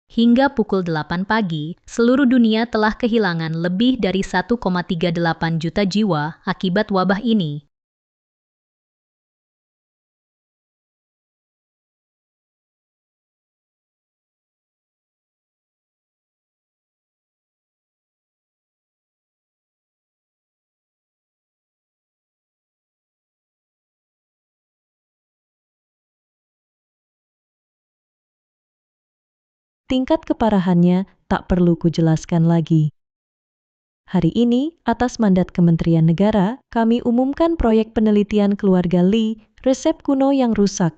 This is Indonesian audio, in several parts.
Hingga pukul 8 pagi, seluruh dunia telah kehilangan lebih dari 1,38 juta jiwa akibat wabah ini. Tingkat keparahannya tak perlu kujelaskan lagi. Hari ini, atas mandat Kementerian Negara, kami umumkan proyek penelitian keluarga Lee, resep kuno yang rusak.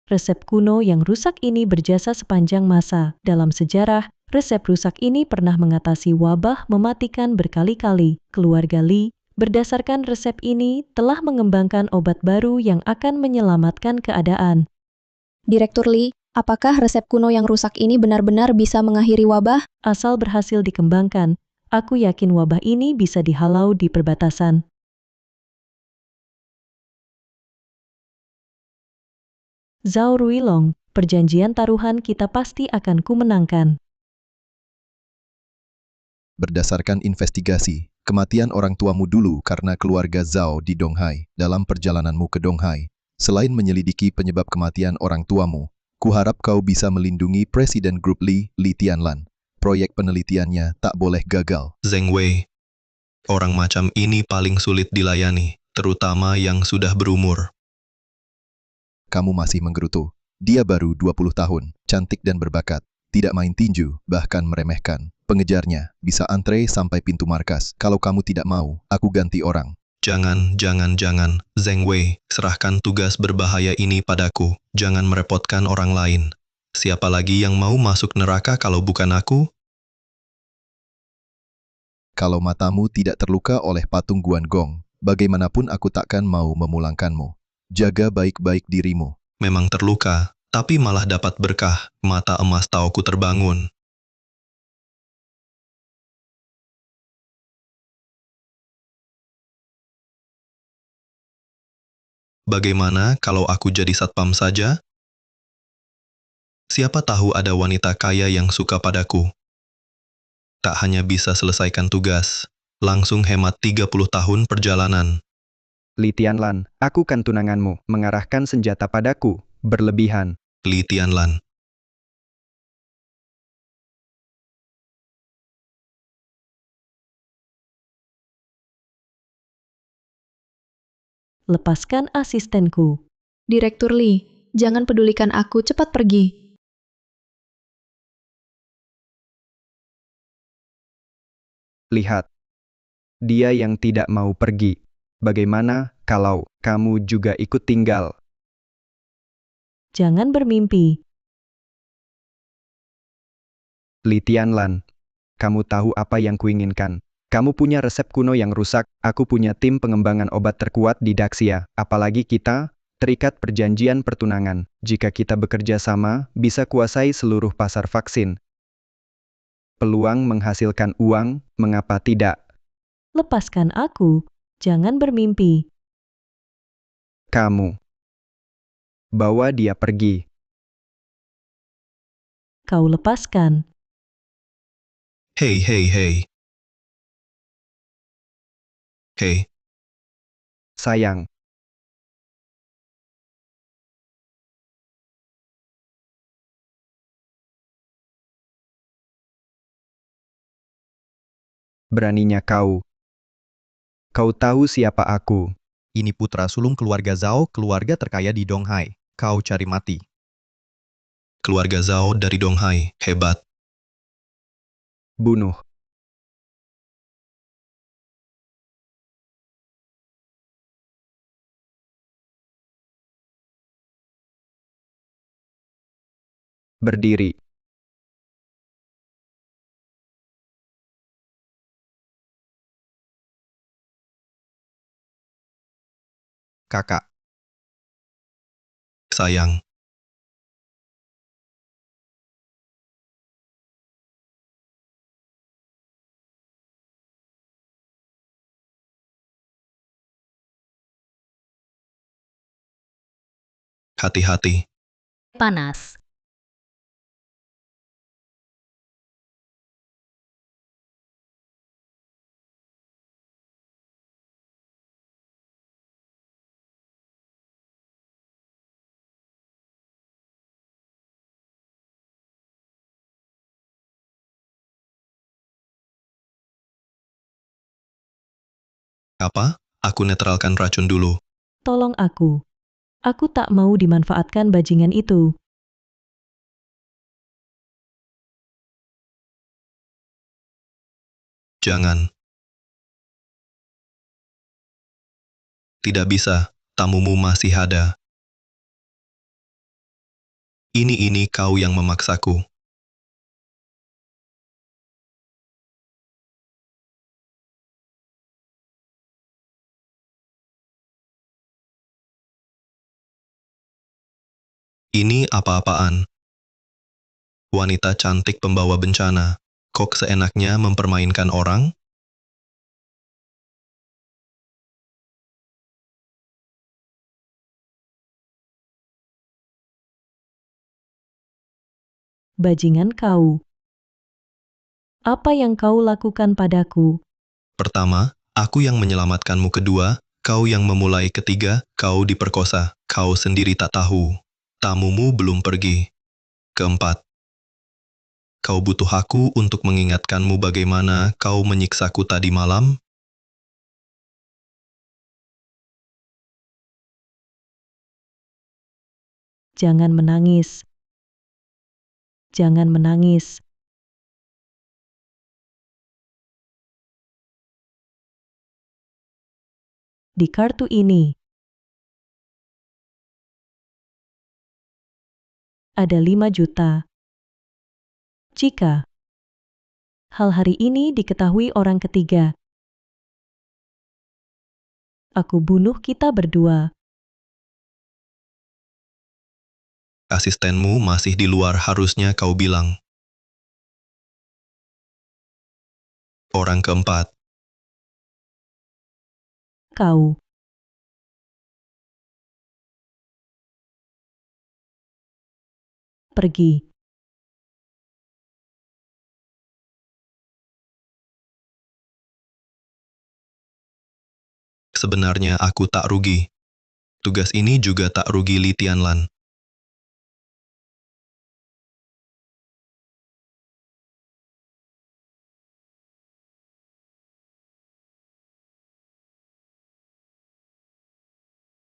Resep kuno yang rusak ini berjasa sepanjang masa. Dalam sejarah, resep rusak ini pernah mengatasi wabah mematikan berkali-kali. Keluarga Lee, berdasarkan resep ini, telah mengembangkan obat baru yang akan menyelamatkan keadaan. Direktur Lee, apakah resep kuno yang rusak ini benar-benar bisa mengakhiri wabah? Asal berhasil dikembangkan, aku yakin wabah ini bisa dihalau di perbatasan. Zhao Ruilong, perjanjian taruhan kita pasti akan kumenangkan. Berdasarkan investigasi, kematian orang tuamu dulu karena keluarga Zhao di Donghai. Dalam perjalananmu ke Donghai, selain menyelidiki penyebab kematian orang tuamu, kuharap kau bisa melindungi Presiden Grup Lee, Li Tianlan. Proyek penelitiannya tak boleh gagal. Zheng Wei, orang macam ini paling sulit dilayani, terutama yang sudah berumur. Kamu masih menggerutu. Dia baru 20 tahun, cantik dan berbakat. Tidak main tinju, bahkan meremehkan. Pengejarnya bisa antre sampai pintu markas. Kalau kamu tidak mau, aku ganti orang. Jangan, Zheng Wei, serahkan tugas berbahaya ini padaku. Jangan merepotkan orang lain. Siapa lagi yang mau masuk neraka kalau bukan aku? Kalau matamu tidak terluka oleh patung Guanggong, bagaimanapun aku takkan mau memulangkanmu. Jaga baik-baik dirimu. Memang terluka, tapi malah dapat berkah. Mata emas tauku terbangun. Bagaimana kalau aku jadi satpam saja? Siapa tahu ada wanita kaya yang suka padaku. Tak hanya bisa selesaikan tugas, langsung hemat 30 tahun perjalanan. Li Tianlan, aku kan tunanganmu, mengarahkan senjata padaku, berlebihan. Li Tianlan. Lepaskan asistenku. Direktur Lee, jangan pedulikan aku, cepat pergi. Lihat, dia yang tidak mau pergi. Bagaimana kalau kamu juga ikut tinggal? Jangan bermimpi. Li Tianlan, kamu tahu apa yang kuinginkan. Kamu punya resep kuno yang rusak, aku punya tim pengembangan obat terkuat di Daxia. Apalagi kita, terikat perjanjian pertunangan. Jika kita bekerja sama, bisa kuasai seluruh pasar vaksin. Peluang menghasilkan uang, mengapa tidak? Lepaskan aku. Jangan bermimpi. Kamu. Bawa dia pergi. Kau lepaskan. Hei. Hei, Sayang. Beraninya kau. Kau tahu siapa aku. Ini putra sulung keluarga Zhao, keluarga terkaya di Donghai. Kau cari mati. keluarga Zhao dari Donghai, hebat. Bunuh. Berdiri. Kakak. Sayang. Hati-hati. Panas. Apa? Aku netralkan racun dulu. Tolong aku. Aku tak mau dimanfaatkan bajingan itu. Jangan. Tidak bisa. Tamumu masih ada. Ini kau yang memaksaku. Ini apa-apaan? Wanita cantik pembawa bencana. Kok seenaknya mempermainkan orang? Bajingan kau. Apa yang kau lakukan padaku? Pertama, aku yang menyelamatkanmu. Kedua, kau yang memulai. Ketiga, kau diperkosa. Kau sendiri tak tahu. Tamumu belum pergi. Keempat, kau butuh aku untuk mengingatkanmu bagaimana kau menyiksaku tadi malam? Jangan menangis. Jangan menangis. Di kartu ini ada 5 juta. Jika hal hari ini diketahui orang ketiga, aku bunuh kita berdua. Asistenmu masih di luar, harusnya kau bilang. Orang keempat, Kau. Pergi. sebenarnya aku tak rugi. Tugas ini juga tak rugi, Li Tianlan.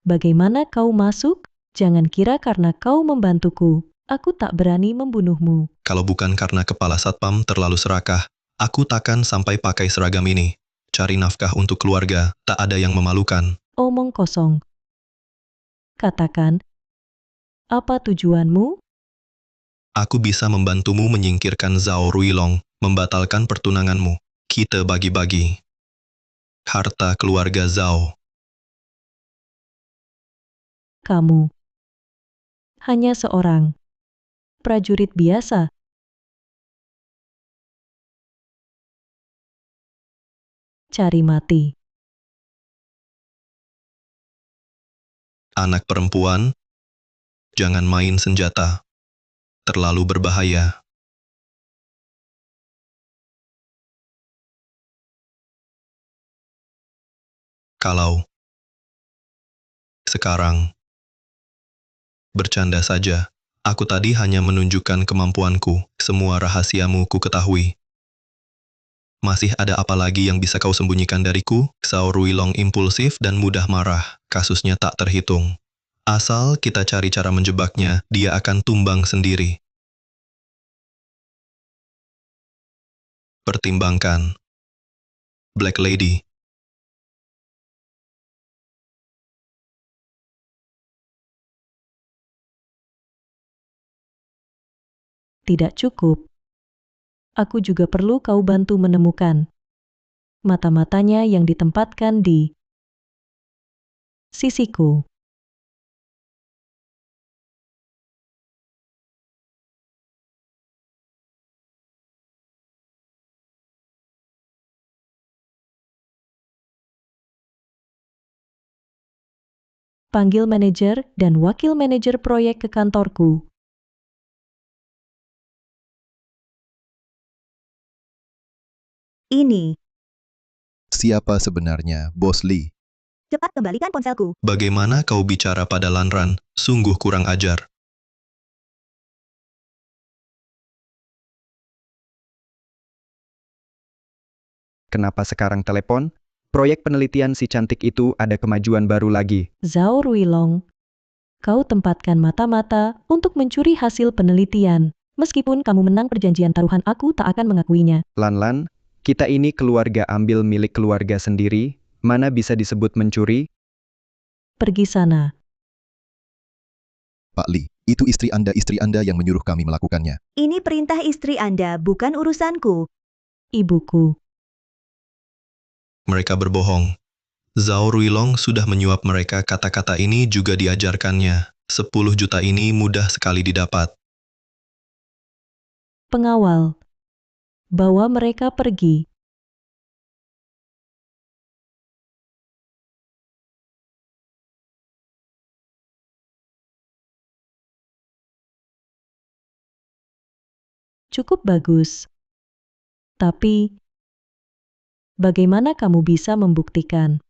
Bagaimana kau masuk? Jangan kira karena kau membantuku, aku tak berani membunuhmu. Kalau bukan karena kepala satpam terlalu serakah, aku takkan sampai pakai seragam ini. Cari nafkah untuk keluarga, tak ada yang memalukan. Omong kosong. Katakan, apa tujuanmu? Aku bisa membantumu menyingkirkan Zhao Ruilong, membatalkan pertunanganmu. Kita bagi-bagi harta keluarga Zhao. Kamu hanya seorang prajurit biasa. Cari mati. Anak perempuan, jangan main senjata. Terlalu berbahaya. Kalau sekarang bercanda saja, aku tadi hanya menunjukkan kemampuanku. Semua rahasiamu ku ketahui. Masih ada apa lagi yang bisa kau sembunyikan dariku? Zhao Ruilong impulsif dan mudah marah. Kasusnya tak terhitung. Asal kita cari cara menjebaknya, dia akan tumbang sendiri. Pertimbangkan. Black Lady. Tidak cukup. Aku juga perlu kau bantu menemukan mata-matanya yang ditempatkan di sisiku. panggil manajer dan wakil manajer proyek ke kantorku. Ini. Siapa sebenarnya, Bos Lee? Cepat kembalikan ponselku. Bagaimana kau bicara pada Lanran? Sungguh kurang ajar. Kenapa sekarang telepon? Proyek penelitian si cantik itu ada kemajuan baru lagi. Zhao Ruilong, kau tempatkan mata-mata untuk mencuri hasil penelitian. Meskipun kamu menang perjanjian taruhan, aku tak akan mengakuinya. Lan, kita ini keluarga ambil milik keluarga sendiri, mana bisa disebut mencuri? Pergi sana. Pak Lee, itu istri Anda yang menyuruh kami melakukannya. Ini perintah istri Anda, bukan urusanku. Ibuku. Mereka berbohong. Zhao Ruilong sudah menyuap mereka, kata-kata ini juga diajarkannya. 10 juta ini mudah sekali didapat. Pengawal. Bawa mereka pergi. Cukup bagus. Tapi, bagaimana kamu bisa membuktikan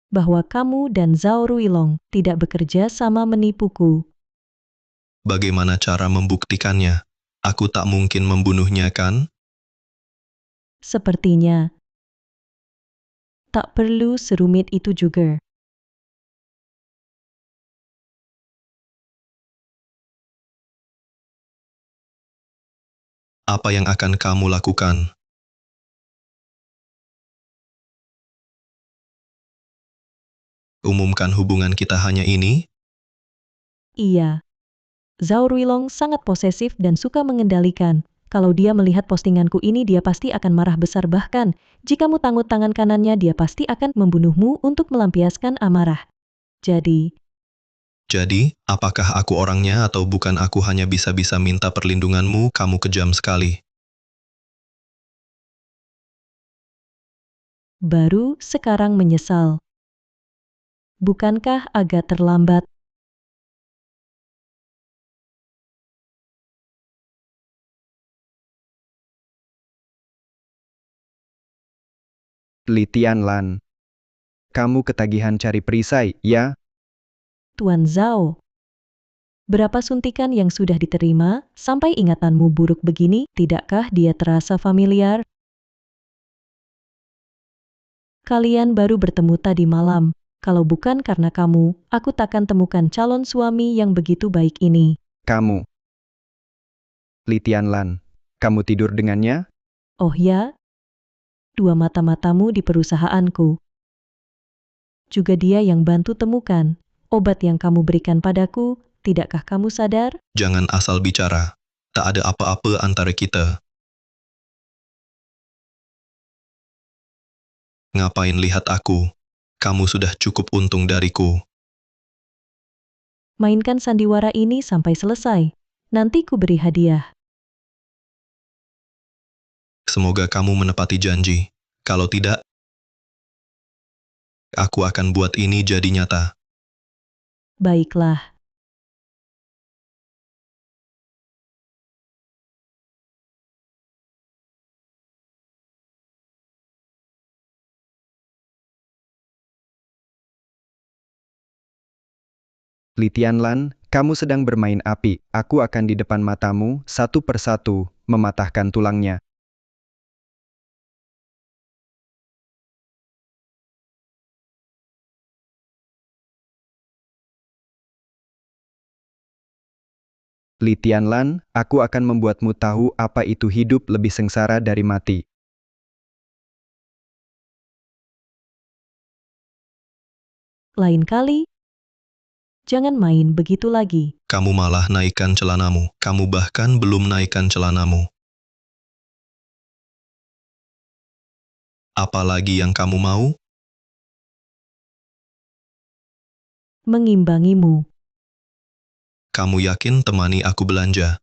bahwa kamu dan Zhao Ruilong tidak bekerja sama menipuku? Bagaimana cara membuktikannya? Aku tak mungkin membunuhnya, kan? Sepertinya tak perlu serumit itu juga. Apa yang akan kamu lakukan? Umumkan hubungan kita hanya ini? Iya. Zhao Ruilong sangat posesif dan suka mengendalikan. Kalau dia melihat postinganku ini, dia pasti akan marah besar, bahkan jika kamu tanggut tangan kanannya, dia pasti akan membunuhmu untuk melampiaskan amarah. Jadi, apakah aku orangnya atau bukan? Aku hanya bisa-bisa minta perlindunganmu, kamu kejam sekali. baru sekarang menyesal. Bukankah agak terlambat? Litian Lan. Kamu ketagihan cari perisai, ya? Tuan Zhao. Berapa suntikan yang sudah diterima, sampai ingatanmu buruk begini? Tidakkah dia terasa familiar? Kalian baru bertemu tadi malam. Kalau bukan karena kamu, aku takkan temukan calon suami yang begitu baik ini. Kamu. Litian Lan. Kamu tidur dengannya? Oh ya? Dua mata-matamu di perusahaanku. Juga dia yang bantu temukan obat yang kamu berikan padaku. Tidakkah kamu sadar? Jangan asal bicara. Tak ada apa-apa antara kita. Ngapain lihat aku? Kamu sudah cukup untung dariku. Mainkan sandiwara ini sampai selesai. Nanti ku beri hadiah. Semoga kamu menepati janji. Kalau tidak, aku akan buat ini jadi nyata. Baiklah. Litian Lan, kamu sedang bermain api. Aku akan di depan matamu, satu persatu, mematahkan tulangnya. Litian Lan, aku akan membuatmu tahu apa itu hidup lebih sengsara dari mati. Lain kali, jangan main begitu lagi. Kamu malah naikkan celanamu. Kamu bahkan belum naikkan celanamu. Apalagi yang kamu mau? Mengimbangimu. Kamu yakin temani aku belanja?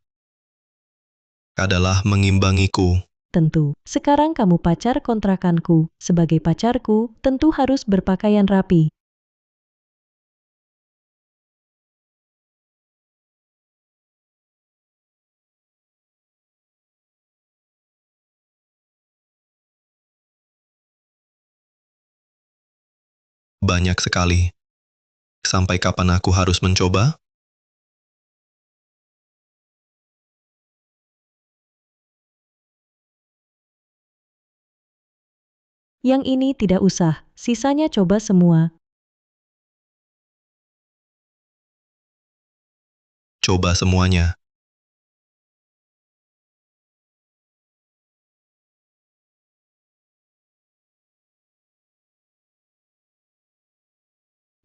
Adalah mengimbangiku. Tentu. Sekarang kamu pacar kontrakanku. Sebagai pacarku, tentu harus berpakaian rapi. banyak sekali. Sampai kapan aku harus mencoba? Yang ini tidak usah, sisanya coba semua. Coba semuanya.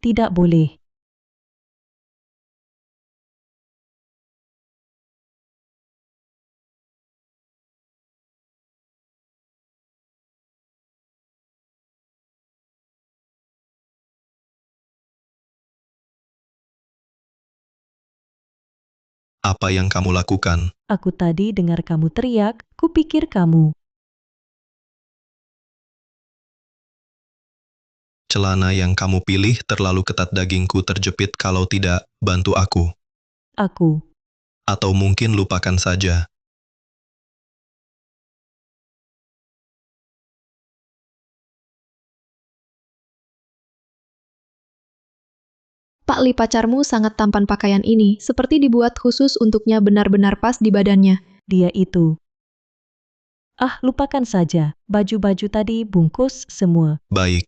Tidak boleh. Apa yang kamu lakukan? Aku tadi dengar kamu teriak, kupikir kamu. Celana yang kamu pilih terlalu ketat, dagingku terjepit. Kalau tidak, bantu aku. Aku. Atau mungkin lupakan saja. Pak Li, pacarmu sangat tampan pakaian ini, seperti dibuat khusus untuknya, benar-benar pas di badannya. Dia itu. Ah, lupakan saja. Baju-baju tadi bungkus semua. Baik,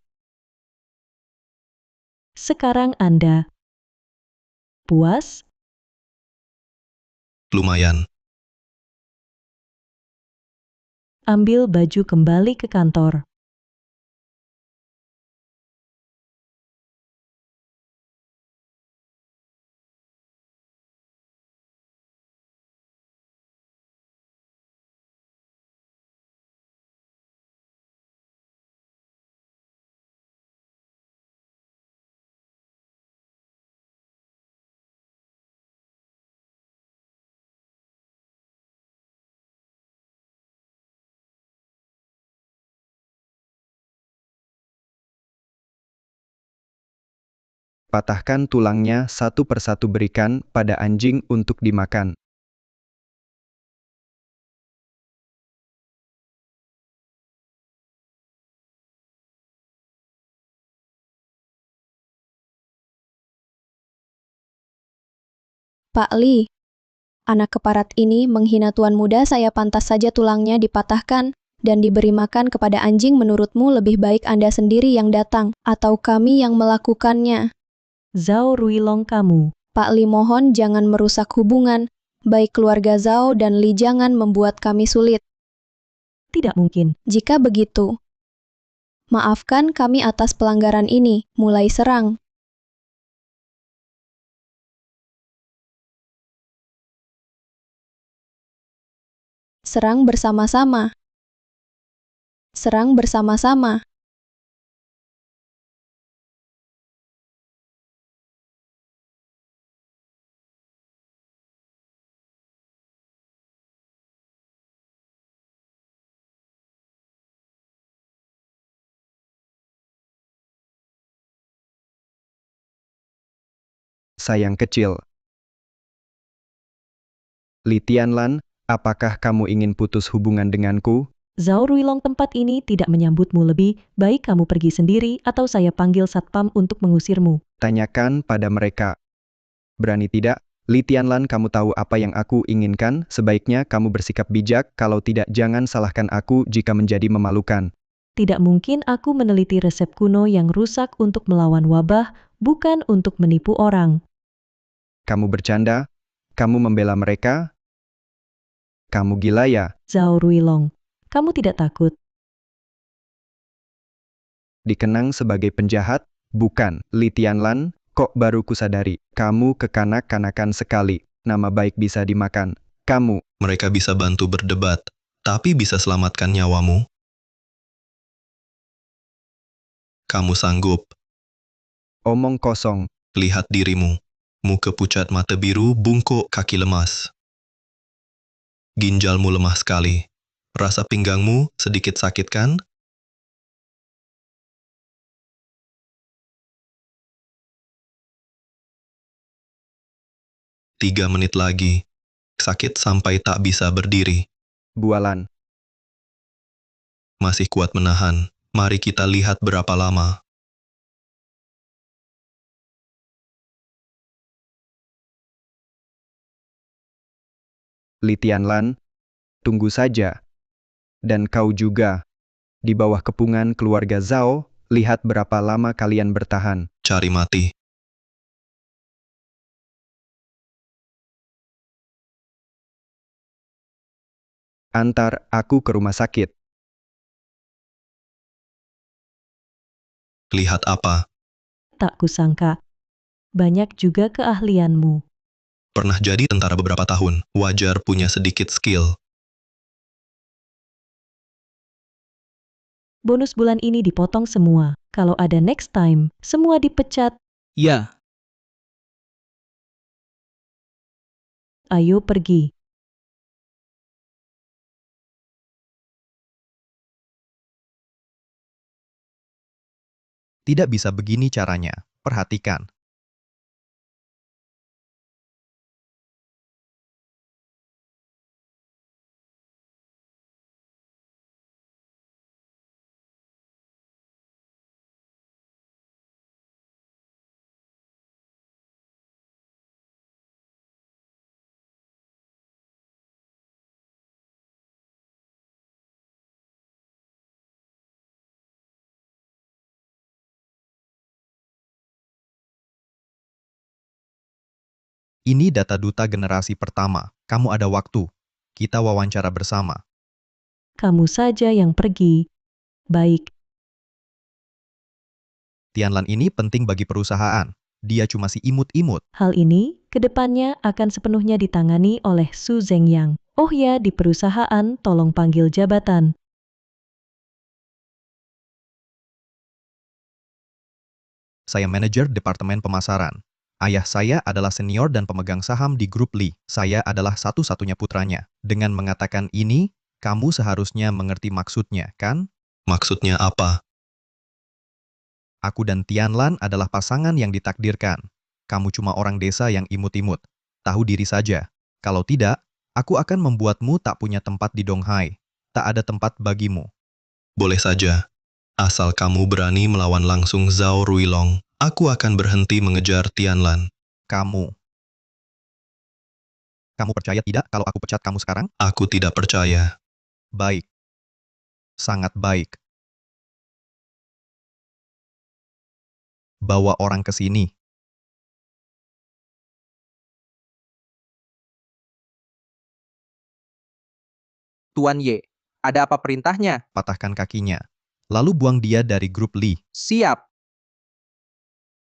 Sekarang Anda puas? lumayan. Ambil baju kembali ke kantor. Patahkan tulangnya satu persatu, berikan pada anjing untuk dimakan. Pak Li, anak keparat ini menghina tuan muda saya, pantas saja tulangnya dipatahkan dan diberi makan kepada anjing. Menurutmu lebih baik Anda sendiri yang datang, atau kami yang melakukannya? Zhao Ruilong kamu. Pak Li, mohon jangan merusak hubungan baik keluarga Zhao dan Li, jangan membuat kami sulit. Tidak mungkin. Jika begitu, maafkan kami atas pelanggaran ini. Mulai serang. Serang bersama-sama. Serang bersama-sama. Sayang kecil. Li Tianlan, apakah kamu ingin putus hubungan denganku? Zhao Ruilong, tempat ini tidak menyambutmu. Lebih baik kamu pergi sendiri atau saya panggil satpam untuk mengusirmu. Tanyakan pada mereka. Berani tidak? Li Tianlan, kamu tahu apa yang aku inginkan? Sebaiknya kamu bersikap bijak, kalau tidak jangan salahkan aku jika menjadi memalukan. Tidak mungkin aku meneliti resep kuno yang rusak untuk melawan wabah, bukan untuk menipu orang. Kamu bercanda? Kamu membela mereka? Kamu gila ya? Zhao Ruilong, kamu tidak takut? Dikenang sebagai penjahat? Bukan. Li Tianlan, kok baru kusadari, kamu kekanak-kanakan sekali. Nama baik bisa dimakan. Kamu. Mereka bisa bantu berdebat, tapi bisa selamatkan nyawamu? Kamu sanggup. Omong kosong. Lihat dirimu. Muka pucat, mata biru, bungkuk, kaki lemas. Ginjalmu lemah sekali. Rasa pinggangmu sedikit sakit kan? Tiga menit lagi. Sakit sampai tak bisa berdiri. Bualan. Masih kuat menahan. Mari kita lihat berapa lama. Li Tianlan, tunggu saja. Dan kau juga. Di bawah kepungan keluarga Zhao, lihat berapa lama kalian bertahan. Cari mati. Antar aku ke rumah sakit. Lihat apa? Tak kusangka. Banyak juga keahlianmu. Pernah jadi tentara beberapa tahun, wajar punya sedikit skill. Bonus bulan ini dipotong semua. Kalau ada next time, semua dipecat. Ya, Ayo pergi. Tidak bisa begini caranya. Perhatikan. Ini data duta generasi pertama. Kamu ada waktu. Kita wawancara bersama. Kamu saja yang pergi. Baik, Tianlan ini penting bagi perusahaan. Dia cuma si imut-imut. hal ini kedepannya akan sepenuhnya ditangani oleh Su Zhengyang. Oh ya, di perusahaan tolong panggil jabatan. Saya manajer Departemen Pemasaran. Ayah saya adalah senior dan pemegang saham di grup Li. Saya adalah satu-satunya putranya. Dengan mengatakan ini, kamu seharusnya mengerti maksudnya, kan? Maksudnya apa? Aku dan Tianlan adalah pasangan yang ditakdirkan. Kamu cuma orang desa yang imut-imut. Tahu diri saja. Kalau tidak, aku akan membuatmu tak punya tempat di Donghai. Tak ada tempat bagimu. Boleh saja. Asal kamu berani melawan langsung Zhao Ruilong, aku akan berhenti mengejar Tianlan. Kamu percaya tidak kalau aku pecat kamu sekarang? Aku tidak percaya. Baik. Sangat baik. Bawa orang ke sini. Tuan Ye, ada apa perintahnya? Patahkan kakinya. Lalu buang dia dari grup Li. Siap.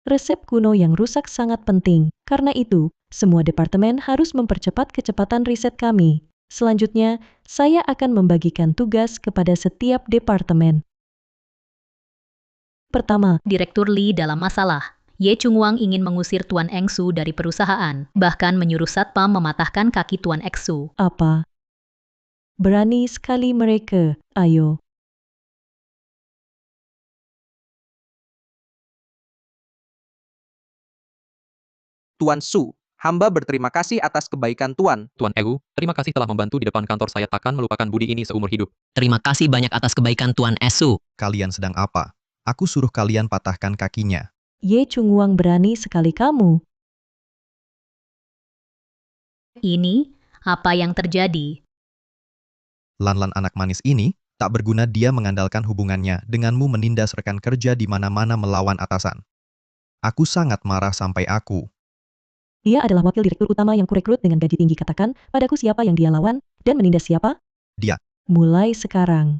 Resep kuno yang rusak sangat penting. Karena itu, semua departemen harus mempercepat kecepatan riset kami. Selanjutnya, saya akan membagikan tugas kepada setiap departemen. Pertama, Direktur Li dalam masalah. Ye Chungwang ingin mengusir Tuan Engsu dari perusahaan, bahkan menyuruh Satpam mematahkan kaki Tuan Engsu. apa? Berani sekali mereka. Ayo. Tuan Su, hamba berterima kasih atas kebaikan Tuan. Tuan Egu, terima kasih telah membantu di depan kantor. Saya takkan melupakan budi ini seumur hidup. Terima kasih banyak atas kebaikan Tuan Esu. Kalian sedang apa? Aku suruh kalian patahkan kakinya. Ye Chungwang, berani sekali kamu. Ini, apa yang terjadi? Lan-Lan anak manis ini, tak berguna dia mengandalkan hubungannya denganmu menindas rekan kerja di mana-mana melawan atasan. Aku sangat marah sampai aku. Dia adalah wakil direktur utama yang kurekrut dengan gaji tinggi. Katakan padaku siapa yang dia lawan dan menindas siapa? Dia. Mulai sekarang,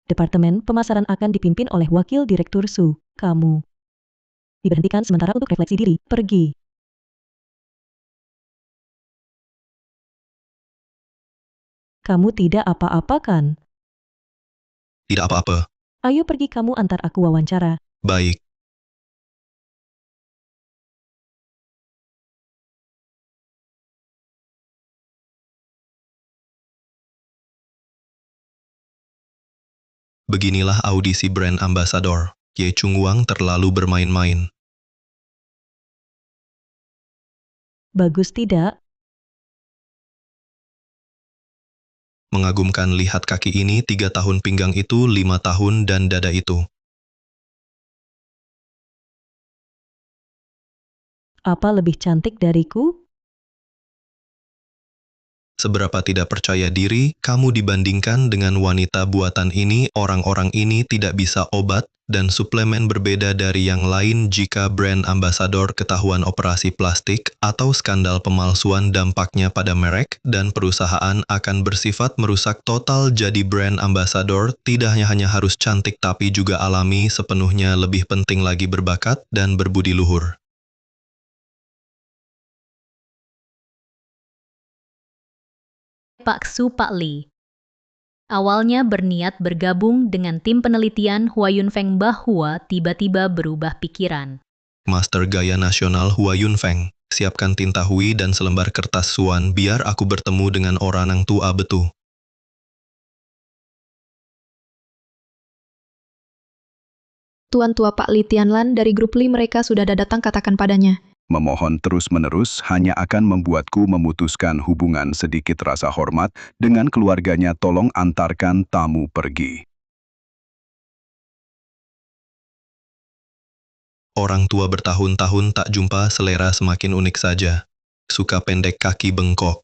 Departemen Pemasaran akan dipimpin oleh wakil direktur Su. Kamu diberhentikan sementara untuk refleksi diri. Pergi. Kamu tidak apa-apa kan? Tidak apa-apa. Ayo pergi, kamu antar aku wawancara. Baik. Beginilah audisi brand ambassador. Ye Chungwang terlalu bermain-main. Bagus tidak? Mengagumkan, lihat kaki ini 3 tahun, pinggang itu 5 tahun, dan dada itu. Apa lebih cantik dariku? Seberapa tidak percaya diri kamu dibandingkan dengan wanita buatan ini, orang-orang ini tidak bisa obat dan suplemen berbeda dari yang lain. Jika brand ambasador ketahuan operasi plastik atau skandal pemalsuan, dampaknya pada merek dan perusahaan akan bersifat merusak total. Jadi brand ambasador tidak hanya harus cantik tapi juga alami, sepenuhnya lebih penting lagi berbakat dan berbudi luhur. Pak Su Pak Li awalnya berniat bergabung dengan tim penelitian Hua Yunfeng, bahwa tiba-tiba berubah pikiran. Master Gaya Nasional Hua Yunfeng, siapkan tinta hui dan selembar kertas suan biar aku bertemu dengan orang tua betu. Tuan tua Pak Li Tianlan dari grup Li, mereka sudah datang, katakan padanya. Memohon terus-menerus hanya akan membuatku memutuskan hubungan. Sedikit rasa hormat dengan keluarganya, tolong antarkan tamu pergi. Orang tua bertahun-tahun tak jumpa, selera semakin unik saja. Suka pendek, kaki bengkok.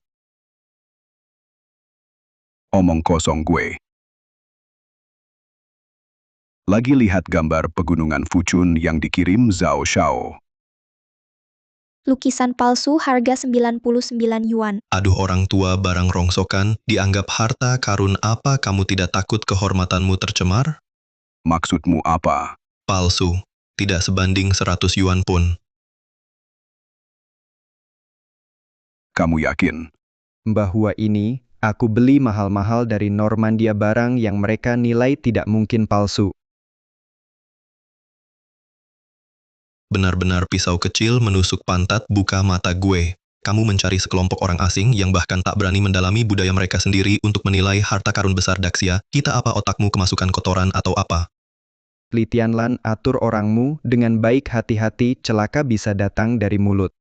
Omong kosong gue. Lagi lihat gambar pegunungan Fuchun yang dikirim Zhao Shao. Lukisan palsu harga 99 yuan. Aduh, orang tua barang rongsokan, dianggap harta karun. Apa kamu tidak takut kehormatanmu tercemar? Maksudmu apa? Palsu. Tidak sebanding 100 yuan pun. Kamu yakin? Bahwa ini, aku beli mahal-mahal dari Normandia, barang yang mereka nilai tidak mungkin palsu. Benar-benar pisau kecil menusuk pantat, buka mata gue. Kamu mencari sekelompok orang asing yang bahkan tak berani mendalami budaya mereka sendiri untuk menilai harta karun besar Daxia. Kita apa, otakmu kemasukan kotoran atau apa? Li Tianlan, atur orangmu dengan baik, hati-hati, celaka bisa datang dari mulut.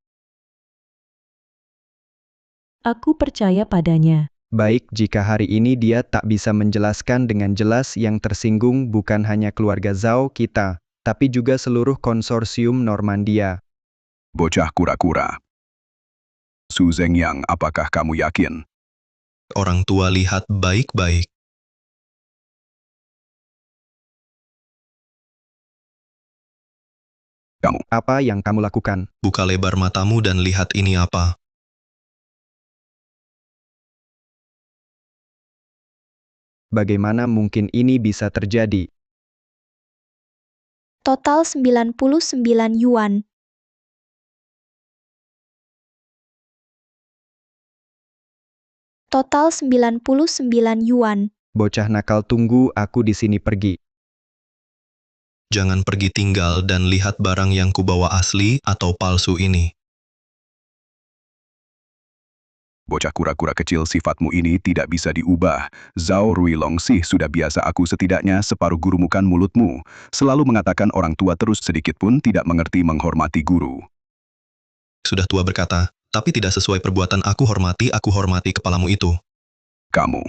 Aku percaya padanya. Baik, jika hari ini dia tak bisa menjelaskan dengan jelas, yang tersinggung bukan hanya keluarga Zhao kita, tapi juga seluruh konsorsium Normandia. Bocah kura-kura. Su Zhengyang, apakah kamu yakin? Orang tua, lihat baik-baik. Kamu. Apa yang kamu lakukan? Buka lebar matamu dan lihat ini apa. Bagaimana mungkin ini bisa terjadi? Total 99 yuan. Total 99 yuan. Bocah nakal, tunggu, aku di sini, pergi. Jangan pergi, tinggal dan lihat barang yang kubawa asli atau palsu ini. Bocah kura-kura kecil, sifatmu ini tidak bisa diubah. Zhao Ruilong sih sudah biasa aku, setidaknya separuh gurumu kan mulutmu. Selalu mengatakan orang tua, terus sedikit pun tidak mengerti menghormati guru. Sudah tua berkata, tapi tidak sesuai perbuatan. Aku hormati kepalamu itu. Kamu.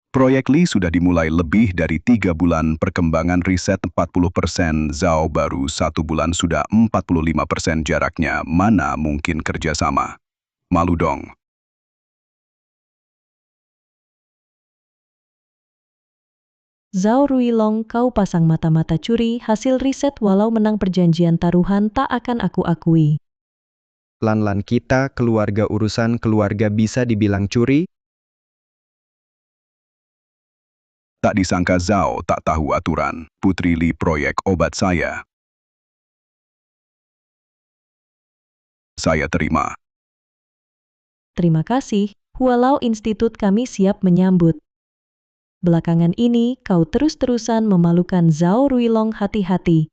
Proyek Li sudah dimulai lebih dari 3 bulan, perkembangan riset 40%, Zhao baru 1 bulan sudah 45%, jaraknya mana mungkin kerjasama. Malu dong. Zhao Ruilong, kau pasang mata-mata curi, hasil riset walau menang perjanjian taruhan tak akan aku akui. Lan-lan kita, keluarga, urusan keluarga bisa dibilang curi? Tak disangka Zhao tak tahu aturan. Putri Li, proyek obat saya. Saya terima. Terima kasih, walau institut kami siap menyambut. Belakangan ini kau terus-terusan memalukan Zhao Ruilong, hati-hati.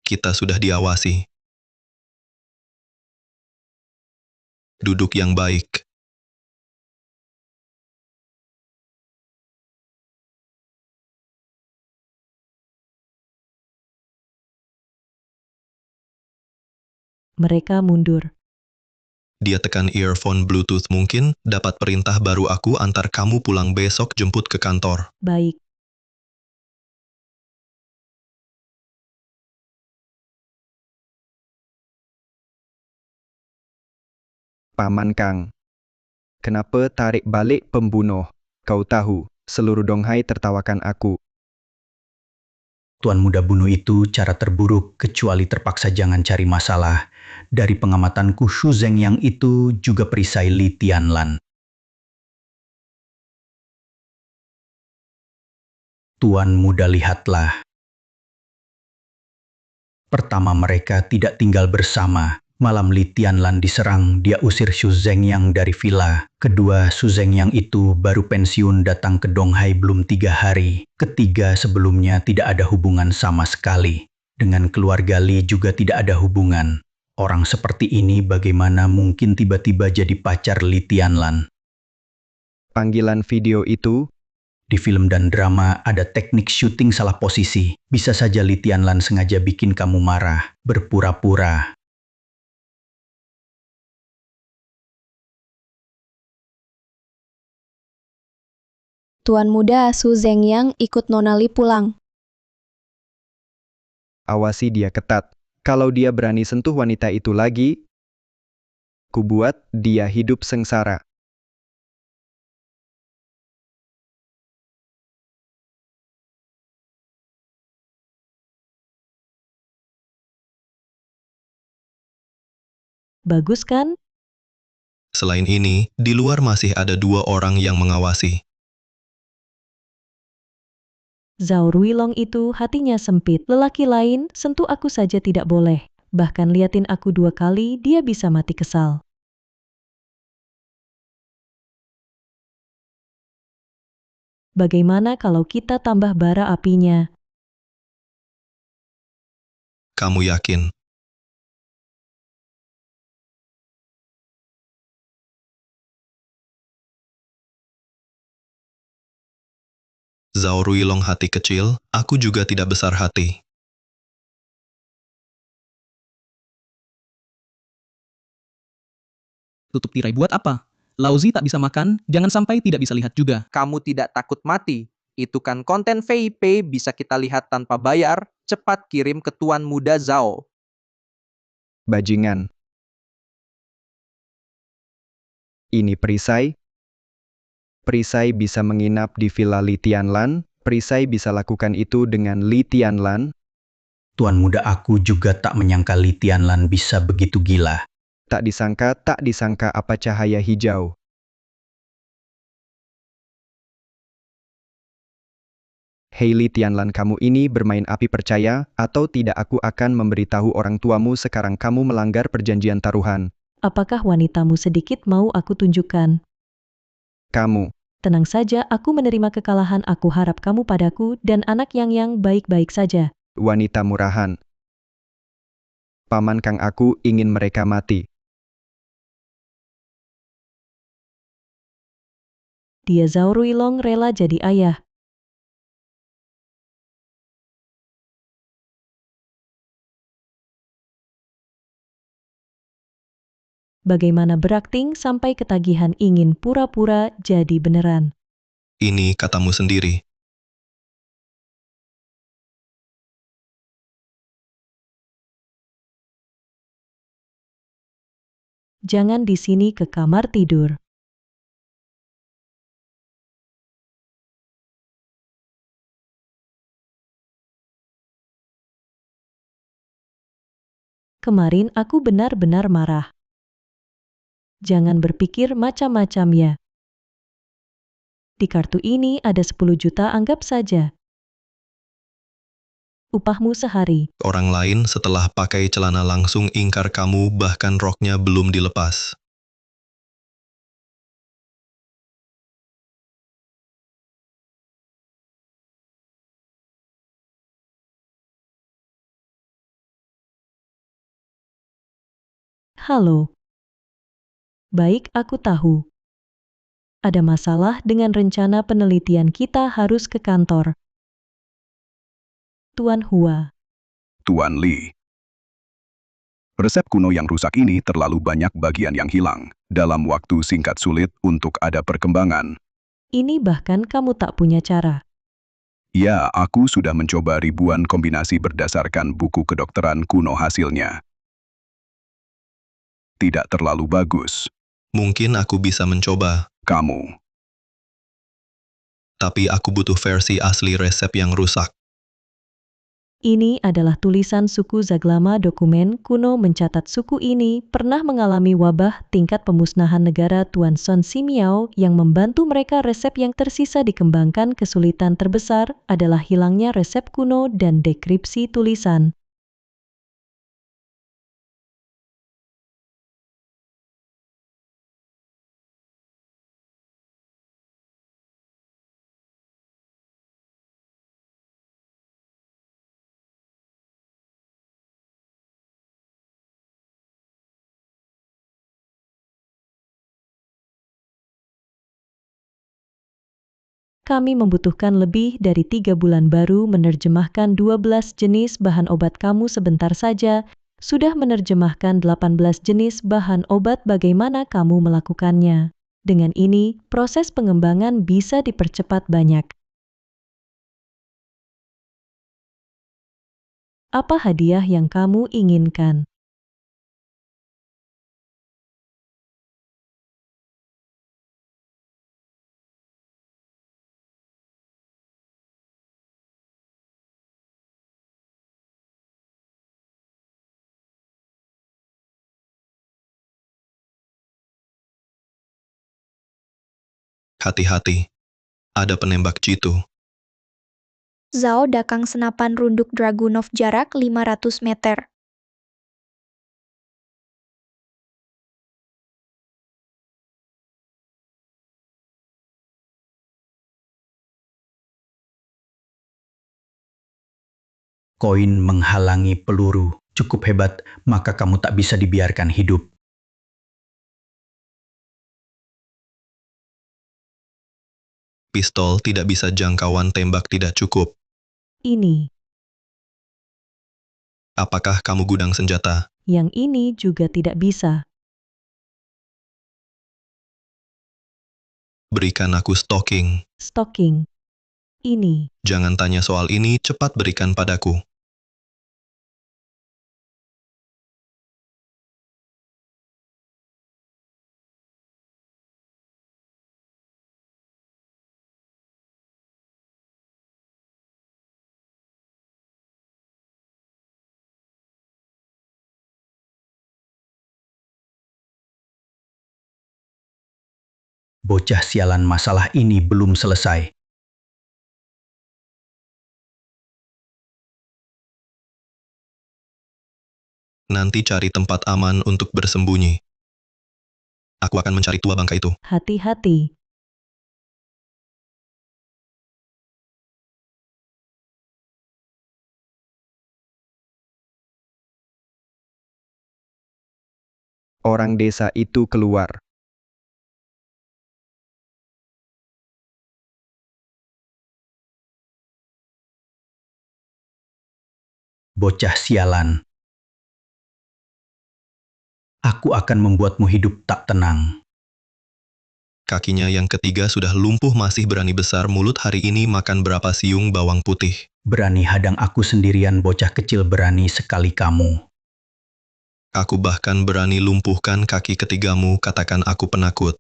Kita sudah diawasi. Duduk yang baik. Mereka mundur. Dia tekan earphone Bluetooth. Mungkin dapat perintah baru, aku antar kamu pulang besok, jemput ke kantor. Baik. Paman Kang. Kenapa tarik balik pembunuh? Kau tahu, seluruh Donghai tertawakan aku. Tuan muda bunuh itu cara terburuk kecuali terpaksa jangan cari masalah. Dari pengamatanku Shu Zhengyang itu juga perisai Li Tianlan. Tuan muda lihatlah. Pertama mereka tidak tinggal bersama. Malam Li Tianlan diserang, dia usir Shu Zhengyang dari villa. Kedua, Shu Zhengyang itu baru pensiun datang ke Donghai belum 3 hari. Ketiga, sebelumnya tidak ada hubungan sama sekali. Dengan keluarga Li juga tidak ada hubungan. Orang seperti ini bagaimana mungkin tiba-tiba jadi pacar Li Tianlan? Panggilan video itu? Di film dan drama ada teknik syuting salah posisi. Bisa saja Li Tianlan sengaja bikin kamu marah, berpura-pura. Tuan muda Shu Zhengyang ikut Nona Li pulang. Awasi dia ketat. Kalau dia berani sentuh wanita itu lagi, kubuat dia hidup sengsara. Bagus kan? Selain ini, di luar masih ada 2 orang yang mengawasi. Zhao Ruilong itu hatinya sempit. Lelaki lain, sentuh aku saja tidak boleh. Bahkan liatin aku 2 kali, dia bisa mati kesal. Bagaimana kalau kita tambah bara apinya? Kamu yakin? Zhao Ruilong hati kecil, aku juga tidak besar hati. Tutup tirai buat apa? Lauzi tak bisa makan, jangan sampai tidak bisa lihat juga. Kamu tidak takut mati? Itu kan konten VIP bisa kita lihat tanpa bayar. Cepat kirim ke Tuan Muda Zhao. Bajingan. Ini perisai. Perisai bisa menginap di villa Li Tianlan. Perisai bisa lakukan itu dengan Li Tianlan. Tuan muda aku juga tak menyangka Li Tianlan bisa begitu gila. Tak disangka apa cahaya hijau. Hei Li Tianlan, kamu ini bermain api, percaya atau tidak aku akan memberitahu orang tuamu sekarang kamu melanggar perjanjian taruhan. Apakah wanitamu sedikit mau aku tunjukkan? Kamu. Tenang saja, aku menerima kekalahan. Aku harap kamu padaku dan anak yang baik-baik saja. Wanita murahan. Paman Kang, aku ingin mereka mati. Dia Zhao Ruilong rela jadi ayah. Bagaimana berakting sampai ketagihan ingin pura-pura jadi beneran. Ini katamu sendiri. Jangan di sini, ke kamar tidur. Kemarin aku benar-benar marah. Jangan berpikir macam-macam ya. Di kartu ini ada 10 juta, anggap saja. Upahmu sehari. Orang lain setelah pakai celana langsung ingkar kamu, bahkan roknya belum dilepas. Halo. Baik, aku tahu. Ada masalah dengan rencana penelitian, kita harus ke kantor. Tuan Hua. Tuan Li. Resep kuno yang rusak ini terlalu banyak bagian yang hilang. Dalam waktu singkat sulit untuk ada perkembangan. Ini bahkan kamu tak punya cara. Ya, aku sudah mencoba ribuan kombinasi berdasarkan buku kedokteran kuno, hasilnya tidak terlalu bagus. Mungkin aku bisa mencoba, Kamu. tapi aku butuh versi asli resep yang rusak. Ini adalah tulisan suku Zaglama. Dokumen kuno mencatat suku ini pernah mengalami wabah tingkat pemusnahan negara Tuan Son Simiao yang membantu mereka. Resep yang tersisa dikembangkan. Kesulitan terbesar adalah hilangnya resep kuno dan dekripsi tulisan. Kami membutuhkan lebih dari 3 bulan baru menerjemahkan 12 jenis bahan obat. Kamu sebentar saja sudah menerjemahkan 18 jenis bahan obat. Bagaimana kamu melakukannya? Dengan ini, proses pengembangan bisa dipercepat banyak. Apa hadiah yang kamu inginkan? Hati-hati, ada penembak jitu. Zhao Dakang senapan runduk Dragunov jarak 500 meter. Koin menghalangi peluru. Cukup hebat, maka kamu tak bisa dibiarkan hidup. Pistol tidak bisa jangkauan tembak tidak cukup. Ini. Apakah kamu gudang senjata? Yang ini juga tidak bisa. Berikan aku stocking. Stocking. Ini. Jangan tanya soal ini, cepat berikan padaku. Bocah sialan, masalah ini belum selesai. Nanti cari tempat aman untuk bersembunyi. Aku akan mencari tua bangka itu. Hati-hati. Orang desa itu keluar. Bocah sialan. Aku akan membuatmu hidup tak tenang. Kakinya yang ketiga sudah lumpuh, masih berani besar mulut hari ini makan berapa siung bawang putih. Berani hadang aku sendirian, bocah kecil, berani sekali kamu. Aku bahkan berani lumpuhkan kaki ketigamu, katakan aku penakut.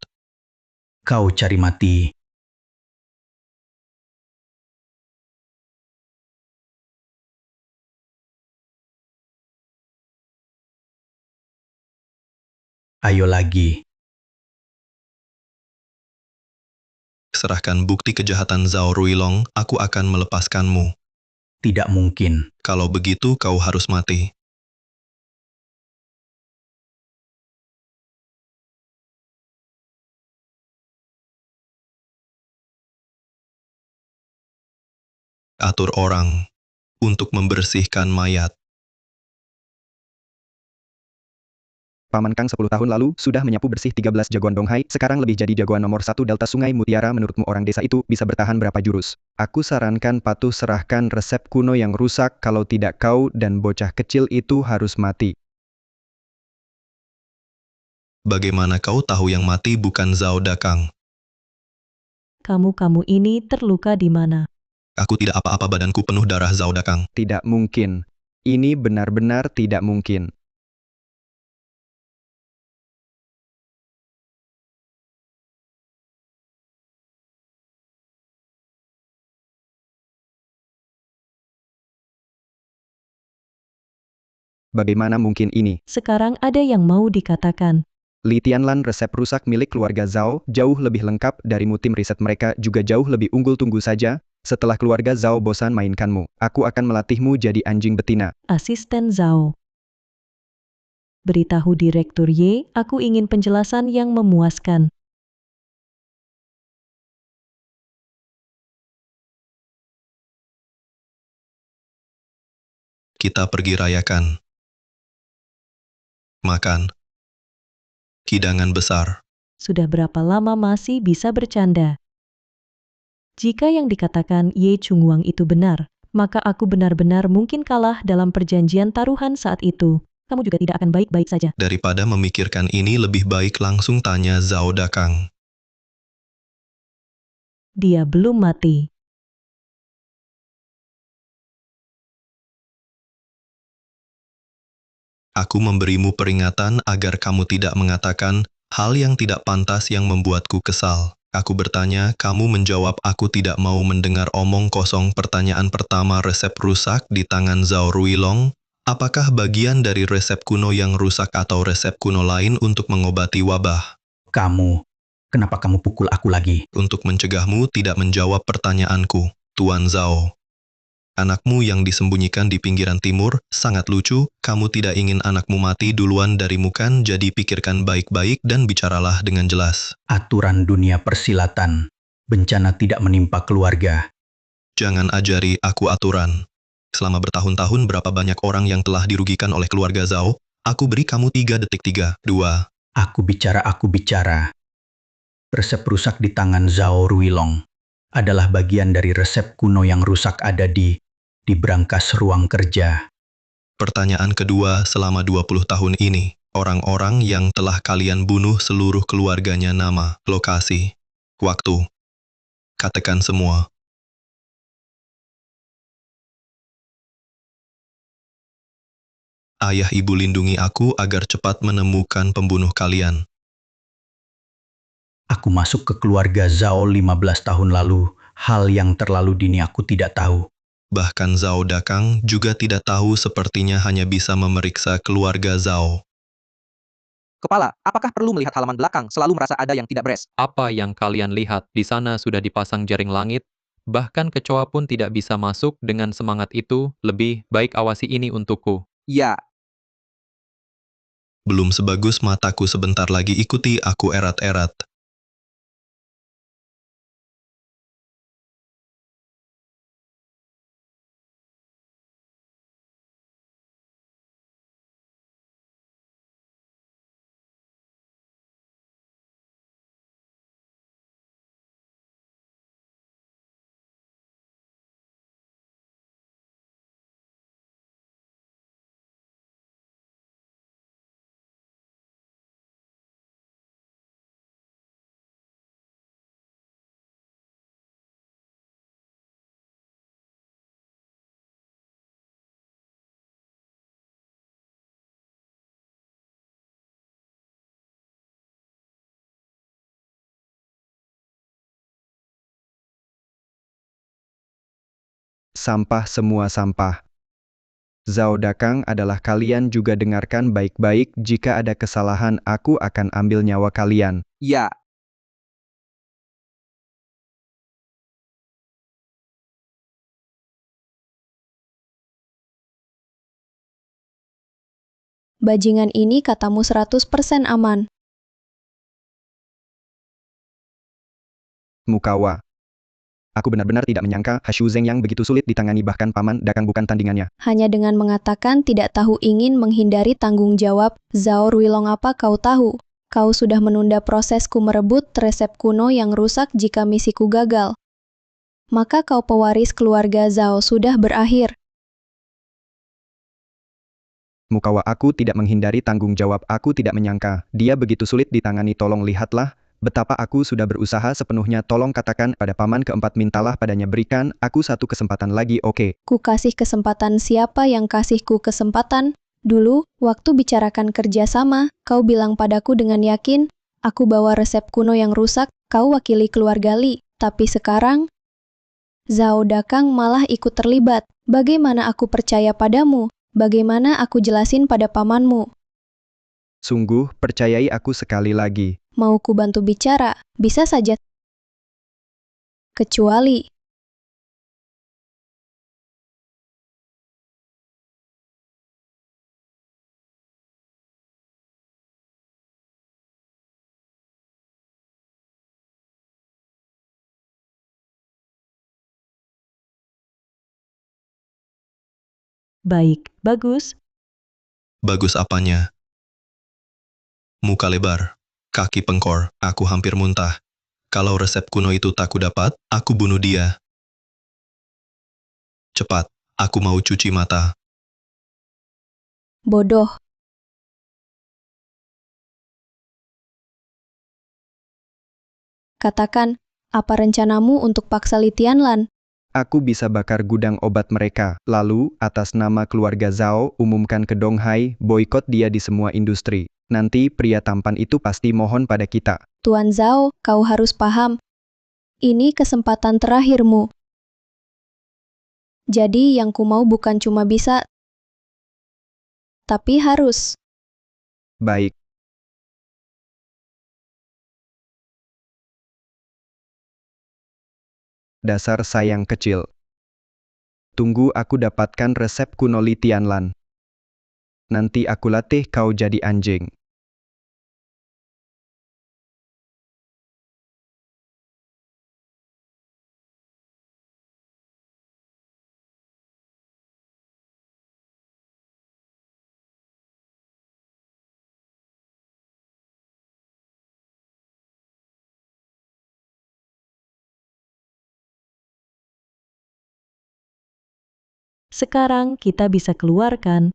Kau cari mati. Ayo lagi. Serahkan bukti kejahatan Zhao Ruilong, aku akan melepaskanmu. Tidak mungkin. Kalau begitu kau harus mati. Atur orang untuk membersihkan mayat. Paman Kang 10 tahun lalu sudah menyapu bersih 13 jagoan Donghai, sekarang lebih jadi jagoan nomor 1 Delta Sungai Mutiara. Menurutmu orang desa itu bisa bertahan berapa jurus? Aku sarankan patuh serahkan resep kuno yang rusak, kalau tidak kau dan bocah kecil itu harus mati. Bagaimana kau tahu yang mati bukan Zhao Dakang? Kamu ini terluka di mana? Aku tidak apa-apa, badanku penuh darah Zhao Dakang. Tidak mungkin. Ini benar-benar tidak mungkin. Bagaimana mungkin ini? Sekarang ada yang mau dikatakan. Li Tianlan, resep rusak milik keluarga Zhao jauh lebih lengkap darimu. Tim riset mereka juga jauh lebih unggul. Tunggu saja, setelah keluarga Zhao bosan mainkanmu, aku akan melatihmu jadi anjing betina. Asisten Zhao. Beritahu Direktur Ye, aku ingin penjelasan yang memuaskan. Kita pergi rayakan. Makan. Hidangan besar. Sudah berapa lama masih bisa bercanda? Jika yang dikatakan Ye Chungwang itu benar, maka aku benar-benar mungkin kalah dalam perjanjian taruhan saat itu. Kamu juga tidak akan baik-baik saja. Daripada memikirkan ini, lebih baik langsung tanya Zhao Dakang. Dia belum mati. Aku memberimu peringatan agar kamu tidak mengatakan hal yang tidak pantas yang membuatku kesal. Aku bertanya, kamu menjawab, aku tidak mau mendengar omong kosong. Pertanyaan pertama, resep rusak di tangan Zhao Ruilong. Apakah bagian dari resep kuno yang rusak atau resep kuno lain untuk mengobati wabah? Kenapa kamu pukul aku lagi? Untuk mencegahmu tidak menjawab pertanyaanku, Tuan Zhao. Anakmu yang disembunyikan di pinggiran timur sangat lucu. Kamu tidak ingin anakmu mati duluan darimu kan? Jadi pikirkan baik-baik dan bicaralah dengan jelas. Aturan dunia persilatan. Bencana tidak menimpa keluarga. Jangan ajari aku aturan. Selama bertahun-tahun berapa banyak orang yang telah dirugikan oleh keluarga Zhao? Aku beri kamu 3 detik. 3, 2. Aku bicara. Resep rusak di tangan Zhao Ruilong adalah bagian dari resep kuno yang rusak ada di brankas ruang kerja. Pertanyaan kedua, selama 20 tahun ini, orang-orang yang telah kalian bunuh seluruh keluarganya, nama, lokasi, waktu. Katakan semua. Ayah ibu lindungi aku agar cepat menemukan pembunuh kalian. Aku masuk ke keluarga Zhao 15 tahun lalu. Hal yang terlalu dini aku tidak tahu. Bahkan Zhao Dakang juga tidak tahu, sepertinya hanya bisa memeriksa keluarga Zhao. Kepala, apakah perlu melihat halaman belakang? Selalu merasa ada yang tidak beres. Apa yang kalian lihat? Di sana sudah dipasang jaring langit. Bahkan kecoa pun tidak bisa masuk. Dengan semangat itu, lebih baik awasi ini untukku. Ya. Belum sebagus mataku, sebentar lagi ikuti aku erat-erat. Sampah, semua sampah. Zhao Dakang adalah kalian juga dengarkan baik-baik, jika ada kesalahan aku akan ambil nyawa kalian. Ya. Bajingan ini katamu 100% aman. Mukawa. Aku benar-benar tidak menyangka Hashu Zeng yang begitu sulit ditangani, bahkan Paman Dakang bukan tandingannya. Hanya dengan mengatakan tidak tahu ingin menghindari tanggung jawab, Zhao Ruilong, apa kau tahu? Kau sudah menunda prosesku merebut resep kuno yang rusak. Jika misiku gagal, maka kau pewaris keluarga Zhao sudah berakhir. Mukawa, aku tidak menghindari tanggung jawab. Aku tidak menyangka dia begitu sulit ditangani. Tolong lihatlah betapa aku sudah berusaha sepenuhnya. Tolong katakan pada Paman keempat, mintalah padanya, berikan aku satu kesempatan lagi, oke? Ku kasih kesempatan? Siapa yang kasihku kesempatan? Dulu, waktu bicarakan kerjasama, kau bilang padaku dengan yakin, aku bawa resep kuno yang rusak, kau wakili keluarga Li. Tapi sekarang, Zhao Dakang malah ikut terlibat. Bagaimana aku percaya padamu? Bagaimana aku jelasin pada pamanmu? Sungguh, percayai aku sekali lagi. Mau ku bantu bicara, bisa saja. Kecuali, Baik, bagus. Bagus apanya? Muka lebar, kaki pengkor, aku hampir muntah. Kalau resep kuno itu tak kudapat, aku bunuh dia. Cepat, aku mau cuci mata. bodoh. Katakan, apa rencanamu untuk paksa Litianlan? Aku bisa bakar gudang obat mereka, lalu, atas nama keluarga Zhao, umumkan ke Donghai, boikot dia di semua industri. Nanti pria tampan itu pasti mohon pada kita. Tuan Zhao, kau harus paham. Ini kesempatan terakhirmu. Jadi yang ku mau bukan cuma bisa, tapi harus. Baik. Dasar sayang kecil. Tunggu aku dapatkan resep kuno Litianlan. Nanti aku latih kau jadi anjing. Sekarang kita bisa keluarkan.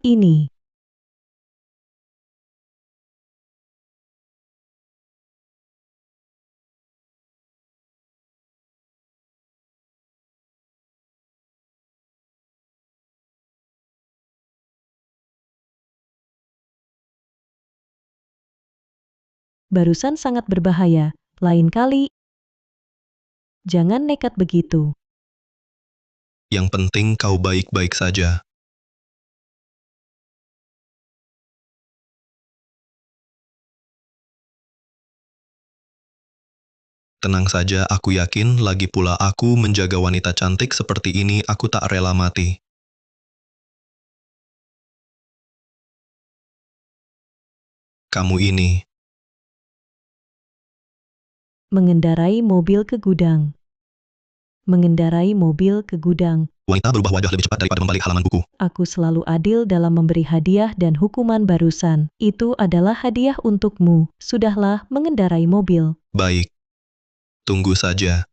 Ini. Barusan sangat berbahaya. Lain kali, jangan nekat begitu. Yang penting kau baik-baik saja. Tenang saja, aku yakin, lagi pula aku menjaga wanita cantik seperti ini, aku tak rela mati. Kamu ini, Mengendarai mobil ke gudang. Mengendarai mobil ke gudang. wanita berubah wajah lebih cepat daripada membalik halaman buku. Aku selalu adil dalam memberi hadiah dan hukuman barusan. Itu adalah hadiah untukmu. Sudahlah mengendarai mobil. Baik. Tunggu saja.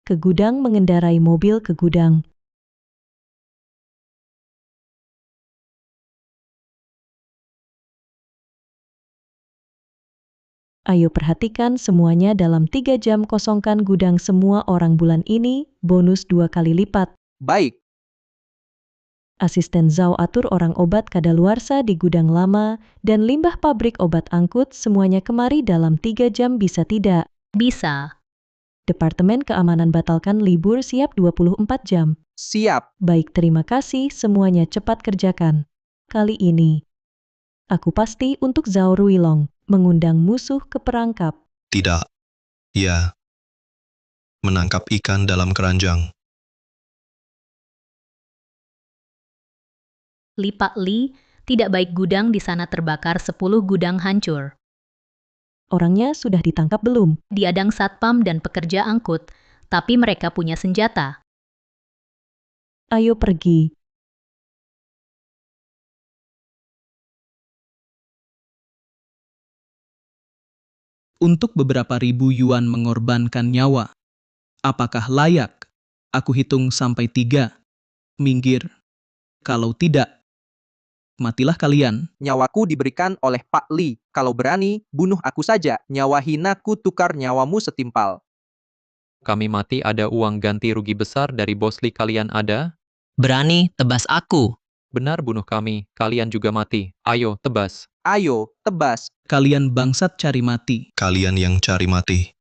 Ke gudang mengendarai mobil ke gudang. Ayo perhatikan semuanya dalam 3 jam kosongkan gudang semua orang bulan ini, bonus 2 kali lipat. Baik. Asisten Zhao atur orang obat kadaluarsa di gudang lama, dan limbah pabrik obat angkut semuanya kemari dalam 3 jam bisa tidak? Bisa. Departemen Keamanan batalkan libur siap 24 jam. Siap. Baik, terima kasih, semuanya cepat kerjakan. Kali ini, aku pasti untuk Zhao Ruilong, mengundang musuh ke perangkap. Tidak. Ya. Menangkap ikan dalam keranjang. Li Pak Li, tidak baik gudang di sana terbakar 10 gudang hancur. Orangnya sudah ditangkap belum? Diadang satpam dan pekerja angkut, tapi mereka punya senjata. Ayo pergi. Untuk beberapa ribu yuan mengorbankan nyawa. Apakah layak? Aku hitung sampai 3. Minggir. Kalau tidak, matilah kalian. Nyawaku diberikan oleh Pak Li. Kalau berani, bunuh aku saja. Nyawa hinaku tukar nyawamu setimpal. Kami mati ada uang ganti rugi besar dari bos Li kalian ada? Berani tebas aku. Benar bunuh kami, kalian juga mati. Ayo, tebas. Ayo, tebas. Kalian bangsat cari mati. Kalian yang cari mati.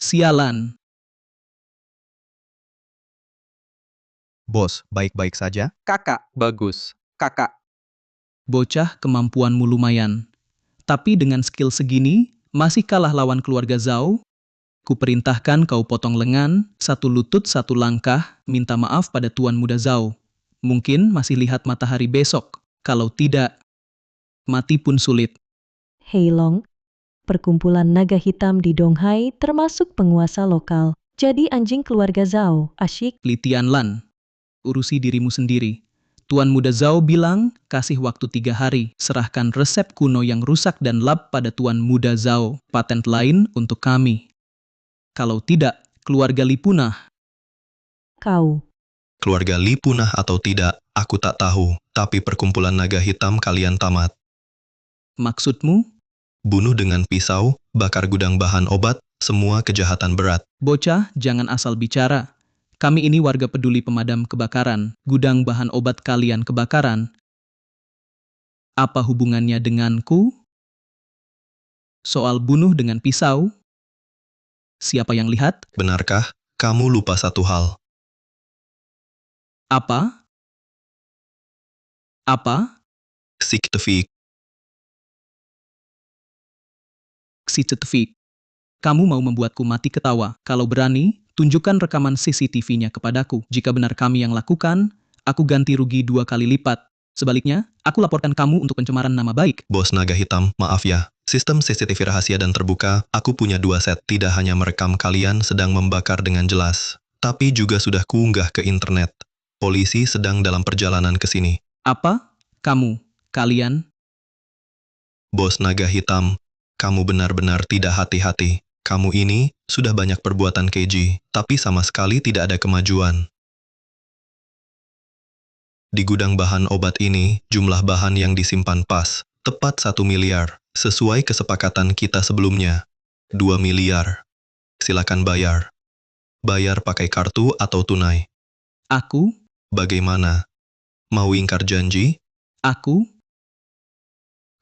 Sialan. Bos, baik-baik saja? Kakak. Bagus. Kakak. Bocah, kemampuanmu lumayan. Tapi dengan skill segini, masih kalah lawan keluarga Zhao? Kuperintahkan kau potong lengan, 1 lutut 1 langkah, minta maaf pada Tuan Muda Zhao. Mungkin masih lihat matahari besok. Kalau tidak, mati pun sulit. Heilong, perkumpulan naga hitam di Donghai termasuk penguasa lokal. Jadi anjing keluarga Zhao, asyik. Li Tianlan, urusi dirimu sendiri. Tuan Muda Zhao bilang, kasih waktu 3 hari, serahkan resep kuno yang rusak dan lap pada Tuan Muda Zhao. Patent lain untuk kami. Kalau tidak, keluarga Li punah. Kau. Keluarga Li punah atau tidak, aku tak tahu. Tapi perkumpulan naga hitam kalian tamat. Maksudmu? Bunuh dengan pisau, bakar gudang bahan obat, semua kejahatan berat. Bocah, jangan asal bicara. Kami ini warga peduli pemadam kebakaran. Gudang bahan obat kalian kebakaran. Apa hubungannya denganku? Soal bunuh dengan pisau? Siapa yang lihat? Benarkah? Kamu lupa satu hal. Apa? Apa? Siktefik. Siktefik. Kamu mau membuatku mati ketawa. Kalau berani, tunjukkan rekaman CCTV-nya kepadaku. Jika benar kami yang lakukan, aku ganti rugi 2 kali lipat. Sebaliknya, aku laporkan kamu untuk pencemaran nama baik. Bos naga hitam, maaf ya. Sistem CCTV rahasia dan terbuka, aku punya 2 set. Tidak hanya merekam kalian sedang membakar dengan jelas, tapi juga sudah kuunggah ke internet. Polisi sedang dalam perjalanan ke sini. Apa? Kamu? Kalian? Bos naga hitam, kamu benar-benar tidak hati-hati. Kamu ini sudah banyak perbuatan keji, tapi sama sekali tidak ada kemajuan. Di gudang bahan obat ini, jumlah bahan yang disimpan pas, tepat 1 miliar. Sesuai kesepakatan kita sebelumnya, 2 miliar. Silakan bayar. Bayar pakai kartu atau tunai. Aku? Bagaimana? Mau ingkar janji? Aku?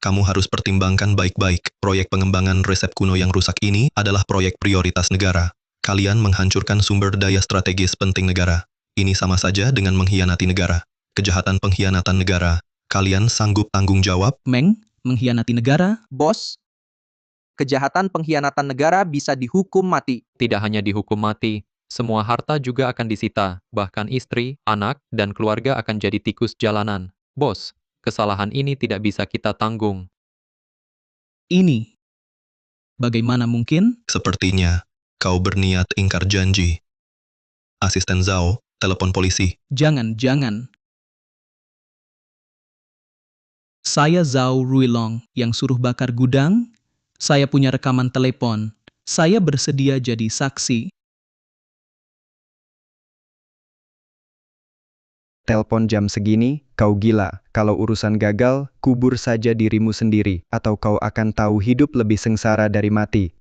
Kamu harus pertimbangkan baik-baik. Proyek pengembangan resep kuno yang rusak ini adalah proyek prioritas negara. Kalian menghancurkan sumber daya strategis penting negara. Ini sama saja dengan mengkhianati negara. Kejahatan pengkhianatan negara. Kalian sanggup tanggung jawab? Mengkhianati negara? Bos, kejahatan pengkhianatan negara bisa dihukum mati. Tidak hanya dihukum mati, semua harta juga akan disita, bahkan istri, anak, dan keluarga akan jadi tikus jalanan. Bos, kesalahan ini tidak bisa kita tanggung. Ini. Bagaimana mungkin? Sepertinya, kau berniat ingkar janji. Asisten Zhao, telepon polisi. Jangan. Saya Zhao Ruilong yang suruh bakar gudang. Saya punya rekaman telepon. Saya bersedia jadi saksi. Telepon jam segini, kau gila. Kalau urusan gagal, kubur saja dirimu sendiri, atau kau akan tahu hidup lebih sengsara dari mati.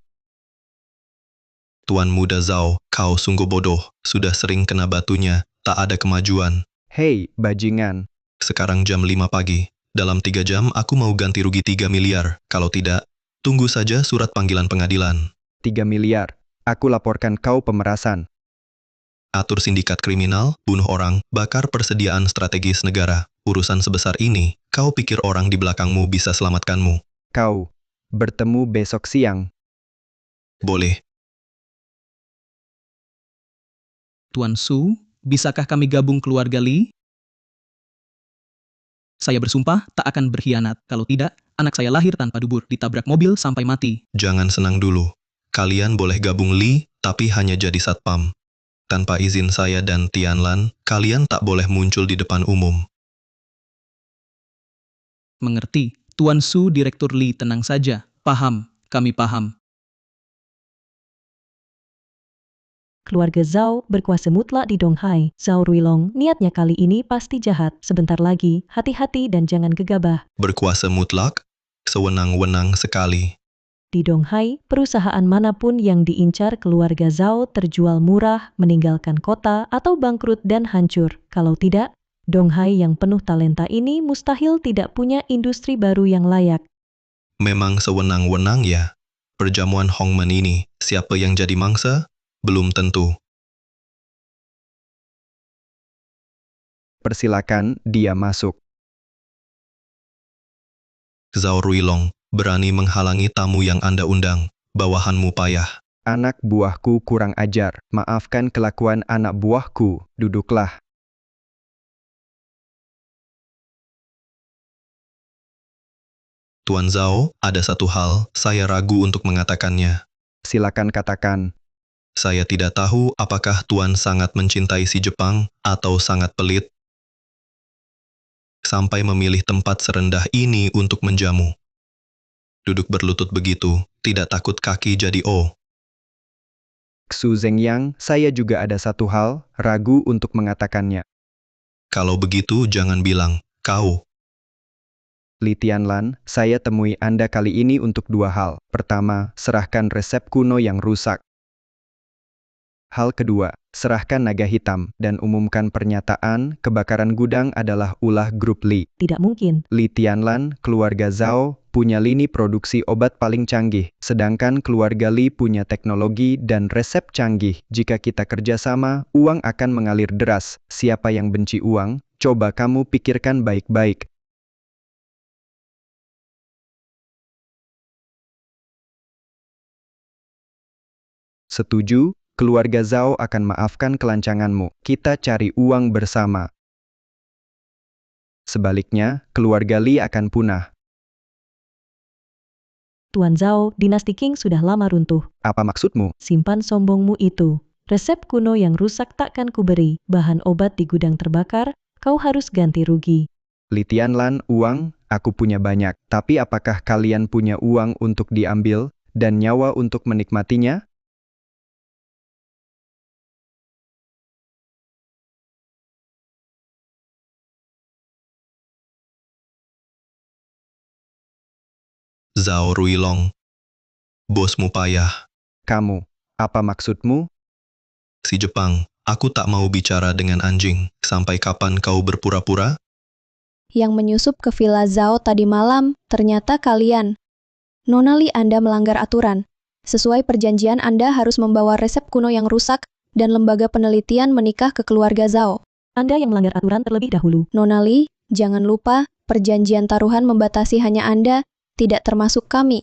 Tuan Muda Zhao, kau sungguh bodoh. Sudah sering kena batunya, tak ada kemajuan. Hei, bajingan. Sekarang jam 5 pagi. Dalam 3 jam aku mau ganti rugi 3 miliar. Kalau tidak, tunggu saja surat panggilan pengadilan. 3 miliar. Aku laporkan kau pemerasan. Atur sindikat kriminal, bunuh orang, bakar persediaan strategis negara. Urusan sebesar ini, kau pikir orang di belakangmu bisa selamatkanmu? Kau bertemu besok siang. Boleh. Tuan Su, bisakah kami gabung keluarga Li? Saya bersumpah tak akan berkhianat. Kalau tidak, anak saya lahir tanpa dubur, ditabrak mobil sampai mati. Jangan senang dulu. Kalian boleh gabung Li, tapi hanya jadi satpam. Tanpa izin saya dan Tianlan, kalian tak boleh muncul di depan umum. Mengerti, Tuan Su, Direktur Li, tenang saja. Paham, kami paham. Keluarga Zhao berkuasa mutlak di Donghai. Zhao Ruilong niatnya kali ini pasti jahat. Sebentar lagi, hati-hati dan jangan gegabah. Berkuasa mutlak? Sewenang-wenang sekali. Di Donghai, perusahaan manapun yang diincar keluarga Zhao terjual murah, meninggalkan kota, atau bangkrut dan hancur. Kalau tidak, Donghai yang penuh talenta ini mustahil tidak punya industri baru yang layak. Memang sewenang-wenang ya. Perjamuan Hongmen ini, siapa yang jadi mangsa? Belum tentu. Persilakan dia masuk. Zhao Ruilong, berani menghalangi tamu yang Anda undang. Bawahanmu payah. Anak buahku kurang ajar. Maafkan kelakuan anak buahku. Duduklah. Tuan Zhao, ada satu hal, saya ragu untuk mengatakannya. Silakan katakan. Saya tidak tahu apakah Tuan sangat mencintai si Jepang atau sangat pelit sampai memilih tempat serendah ini untuk menjamu. Duduk berlutut begitu, tidak takut kaki jadi O. Xu Zhengyang, saya juga ada satu hal, ragu untuk mengatakannya. Kalau begitu jangan bilang, kau. Li Tianlan, saya temui Anda kali ini untuk dua hal. Pertama, serahkan resep kuno yang rusak. Hal kedua, serahkan naga hitam dan umumkan pernyataan kebakaran gudang adalah ulah grup Li. Tidak mungkin. Li Tianlan, keluarga Zhao, punya lini produksi obat paling canggih, sedangkan keluarga Li punya teknologi dan resep canggih. Jika kita kerjasama, uang akan mengalir deras. Siapa yang benci uang? Coba kamu pikirkan baik-baik. Setuju? Keluarga Zhao akan maafkan kelancanganmu. Kita cari uang bersama. Sebaliknya, keluarga Li akan punah. Tuan Zhao, dinasti Qing sudah lama runtuh. Apa maksudmu? Simpan sombongmu itu. Resep kuno yang rusak takkan kuberi. Bahan obat di gudang terbakar, kau harus ganti rugi. Li Tianlan, uang, aku punya banyak. Tapi apakah kalian punya uang untuk diambil, dan nyawa untuk menikmatinya? Zhao Ruilong. Bosmu payah. Kamu, apa maksudmu? Si Jepang, aku tak mau bicara dengan anjing. Sampai kapan kau berpura-pura? Yang menyusup ke Villa Zhao tadi malam, ternyata kalian. Nona Li, Anda melanggar aturan. Sesuai perjanjian Anda harus membawa resep kuno yang rusak, dan lembaga penelitian menikah ke keluarga Zhao. Anda yang melanggar aturan terlebih dahulu. Nona Li, jangan lupa, perjanjian taruhan membatasi hanya Anda, tidak termasuk kami.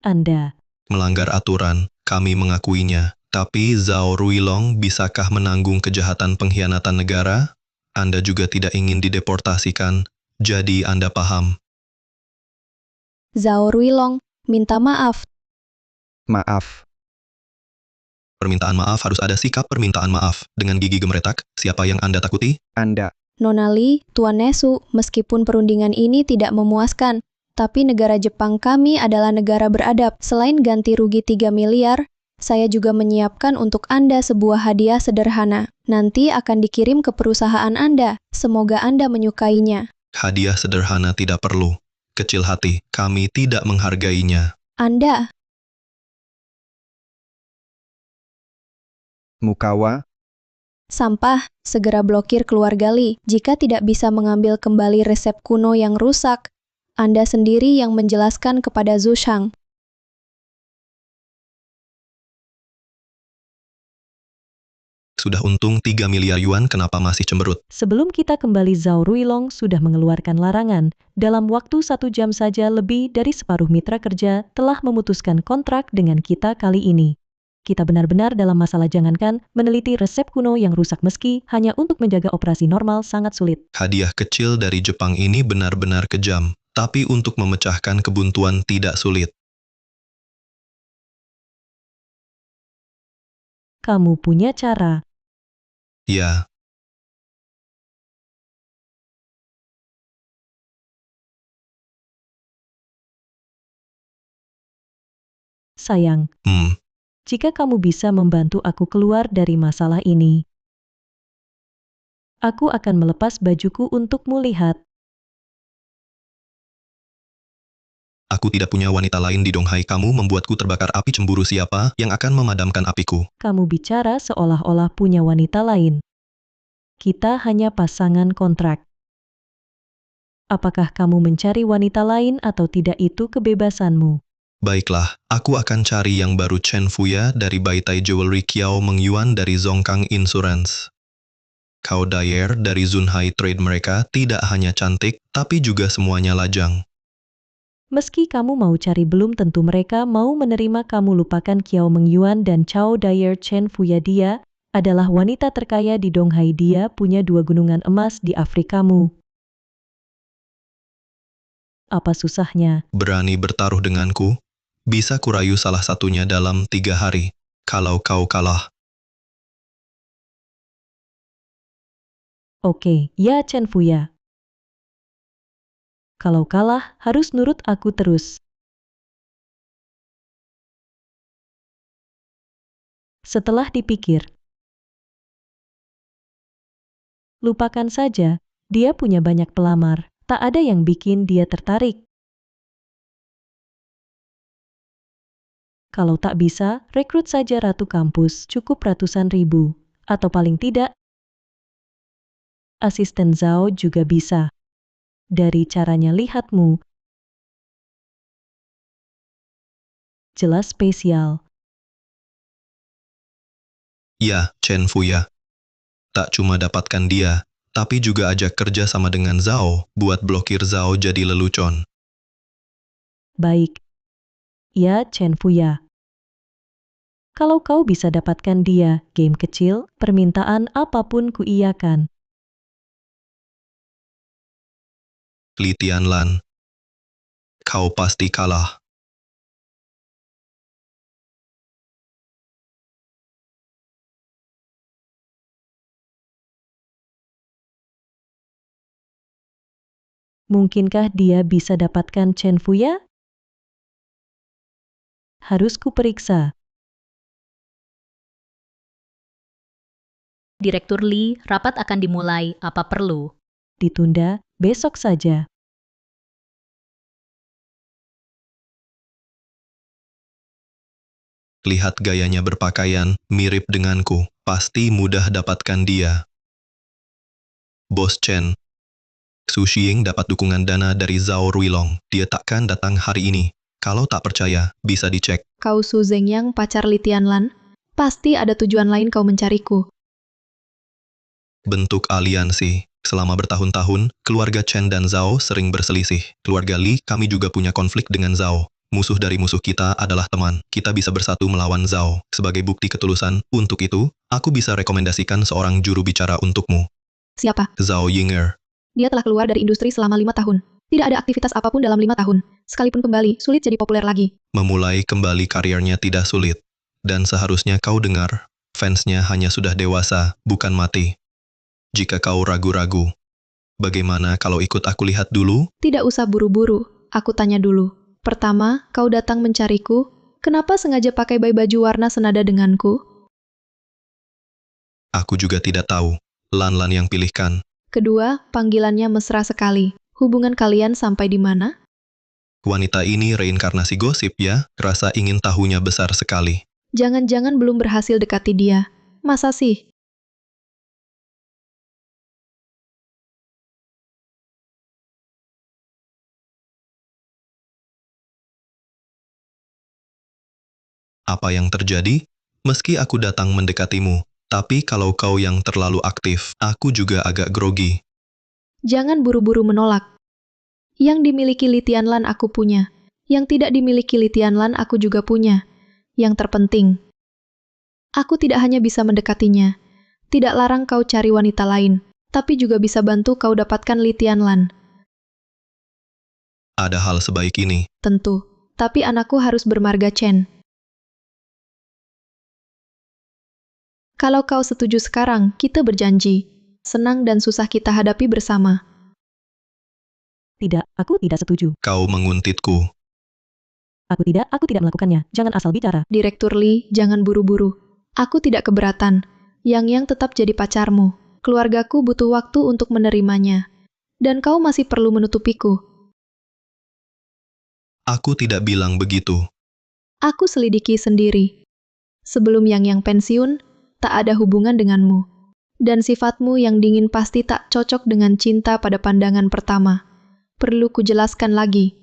Anda melanggar aturan, kami mengakuinya. Tapi Zhao Ruilong bisakah menanggung kejahatan pengkhianatan negara? Anda juga tidak ingin dideportasikan, jadi Anda paham. Zhao Ruilong, minta maaf. Maaf. Permintaan maaf harus ada sikap permintaan maaf. Dengan gigi gemeretak, siapa yang Anda takuti? Anda. Nona Li, Tuan Nesu, meskipun perundingan ini tidak memuaskan, tapi negara Jepang kami adalah negara beradab. Selain ganti rugi 3 miliar, saya juga menyiapkan untuk Anda sebuah hadiah sederhana. Nanti akan dikirim ke perusahaan Anda. Semoga Anda menyukainya. Hadiah sederhana tidak perlu. Kecil hati, kami tidak menghargainya. Anda. Mukawa. Sampah, segera blokir keluarga Li. Jika tidak bisa mengambil kembali resep kuno yang rusak, Anda sendiri yang menjelaskan kepada Zhu Shang. Sudah untung 3 miliar yuan, kenapa masih cemberut? Sebelum kita kembali, Zhao Ruilong sudah mengeluarkan larangan. Dalam waktu 1 jam saja lebih dari separuh mitra kerja telah memutuskan kontrak dengan kita kali ini. Kita benar-benar dalam masalah, jangankan meneliti resep kuno yang rusak, meski hanya untuk menjaga operasi normal sangat sulit. Hadiah kecil dari Jepang ini benar-benar kejam, tapi untuk memecahkan kebuntuan tidak sulit. Kamu punya cara. Ya. Sayang, jika kamu bisa membantu aku keluar dari masalah ini, aku akan melepas bajuku untukmu lihat. Aku tidak punya wanita lain di Donghai. Kamu membuatku terbakar api cemburu. Siapa yang akan memadamkan apiku? Kamu bicara seolah-olah punya wanita lain. Kita hanya pasangan kontrak. Apakah kamu mencari wanita lain atau tidak itu kebebasanmu. Baiklah, aku akan cari yang baru. Chen Fuya dari Baitai Jewelry, Kiao Mengyuan dari Zongkang Insurance, Kao Dyer dari Zunhai Trade. Mereka tidak hanya cantik, tapi juga semuanya lajang. Meski kamu mau cari, belum tentu mereka mau menerima kamu. Lupakan Kiao Mengyuan dan Cao Dyer. Chen Fuya, dia adalah wanita terkaya di Donghai. Dia punya 2 gunungan emas di Afrikamu. Apa susahnya? Berani bertaruh denganku? Bisa kurayu salah satunya dalam 3 hari. Kalau kau kalah. Oke, ya Chen Fuya. Kalau kalah, harus nurut aku terus. Setelah dipikir, lupakan saja, dia punya banyak pelamar, tak ada yang bikin dia tertarik. Kalau tak bisa, rekrut saja ratu kampus, cukup ratusan ribu, atau paling tidak, asisten Zhao juga bisa. Dari caranya lihatmu, jelas spesial. Ya, Chen Fuya. Tak cuma dapatkan dia, tapi juga ajak kerja sama dengan Zhao, buat blokir Zhao jadi lelucon. Baik. Ya Chen Fuya. Kalau kau bisa dapatkan dia, game kecil, permintaan apapun kuiyakan. Li Tianlan, kau pasti kalah. Mungkinkah dia bisa dapatkan Chen Fuya? Harus kuperiksa. Direktur Li, rapat akan dimulai. Apa perlu? Ditunda, besok saja. Lihat gayanya berpakaian, mirip denganku. Pasti mudah dapatkan dia. Bos Chen, Su Xiying dapat dukungan dana dari Zhao Ruilong. Dia takkan datang hari ini. Kalau tak percaya, bisa dicek. Kau Su Zhengyang, pacar Li Tianlan? Pasti ada tujuan lain kau mencariku. Bentuk aliansi. Selama bertahun-tahun, keluarga Chen dan Zhao sering berselisih. Keluarga Li, kami juga punya konflik dengan Zhao. Musuh dari musuh kita adalah teman. Kita bisa bersatu melawan Zhao. Sebagai bukti ketulusan, untuk itu, aku bisa rekomendasikan seorang juru bicara untukmu. Siapa? Zhao Yinger. Dia telah keluar dari industri selama 5 tahun. Tidak ada aktivitas apapun dalam 5 tahun. Sekalipun kembali, sulit jadi populer lagi. Memulai kembali karirnya tidak sulit. Dan seharusnya kau dengar, fansnya hanya sudah dewasa, bukan mati. Jika kau ragu-ragu, bagaimana kalau ikut aku lihat dulu? Tidak usah buru-buru. Aku tanya dulu. Pertama, kau datang mencariku. Kenapa sengaja pakai baju warna senada denganku? Aku juga tidak tahu. Lan-Lan yang pilihkan. Kedua, panggilannya mesra sekali. Hubungan kalian sampai di mana? Wanita ini reinkarnasi gosip ya, rasa ingin tahunya besar sekali. Jangan-jangan belum berhasil dekati dia. Masa sih? Apa yang terjadi? Meski aku datang mendekatimu, tapi kalau kau yang terlalu aktif, aku juga agak grogi. Jangan buru-buru menolak. Yang dimiliki Li Tianlan aku punya. Yang tidak dimiliki Li Tianlan aku juga punya. Yang terpenting, aku tidak hanya bisa mendekatinya. Tidak larang kau cari wanita lain, tapi juga bisa bantu kau dapatkan Li Tianlan. Ada hal sebaik ini. Tentu, tapi anakku harus bermarga Chen. Kalau kau setuju sekarang, kita berjanji. Senang dan susah kita hadapi bersama. Tidak, aku tidak setuju. Kau menguntitku. Aku tidak melakukannya. Jangan asal bicara. Direktur Lee, jangan buru-buru. Aku tidak keberatan. Yang tetap jadi pacarmu. Keluargaku butuh waktu untuk menerimanya. Dan kau masih perlu menutupiku. Aku tidak bilang begitu. Aku selidiki sendiri. Sebelum Yang pensiun, tak ada hubungan denganmu. Dan sifatmu yang dingin pasti tak cocok dengan cinta pada pandangan pertama. Perlu kujelaskan lagi.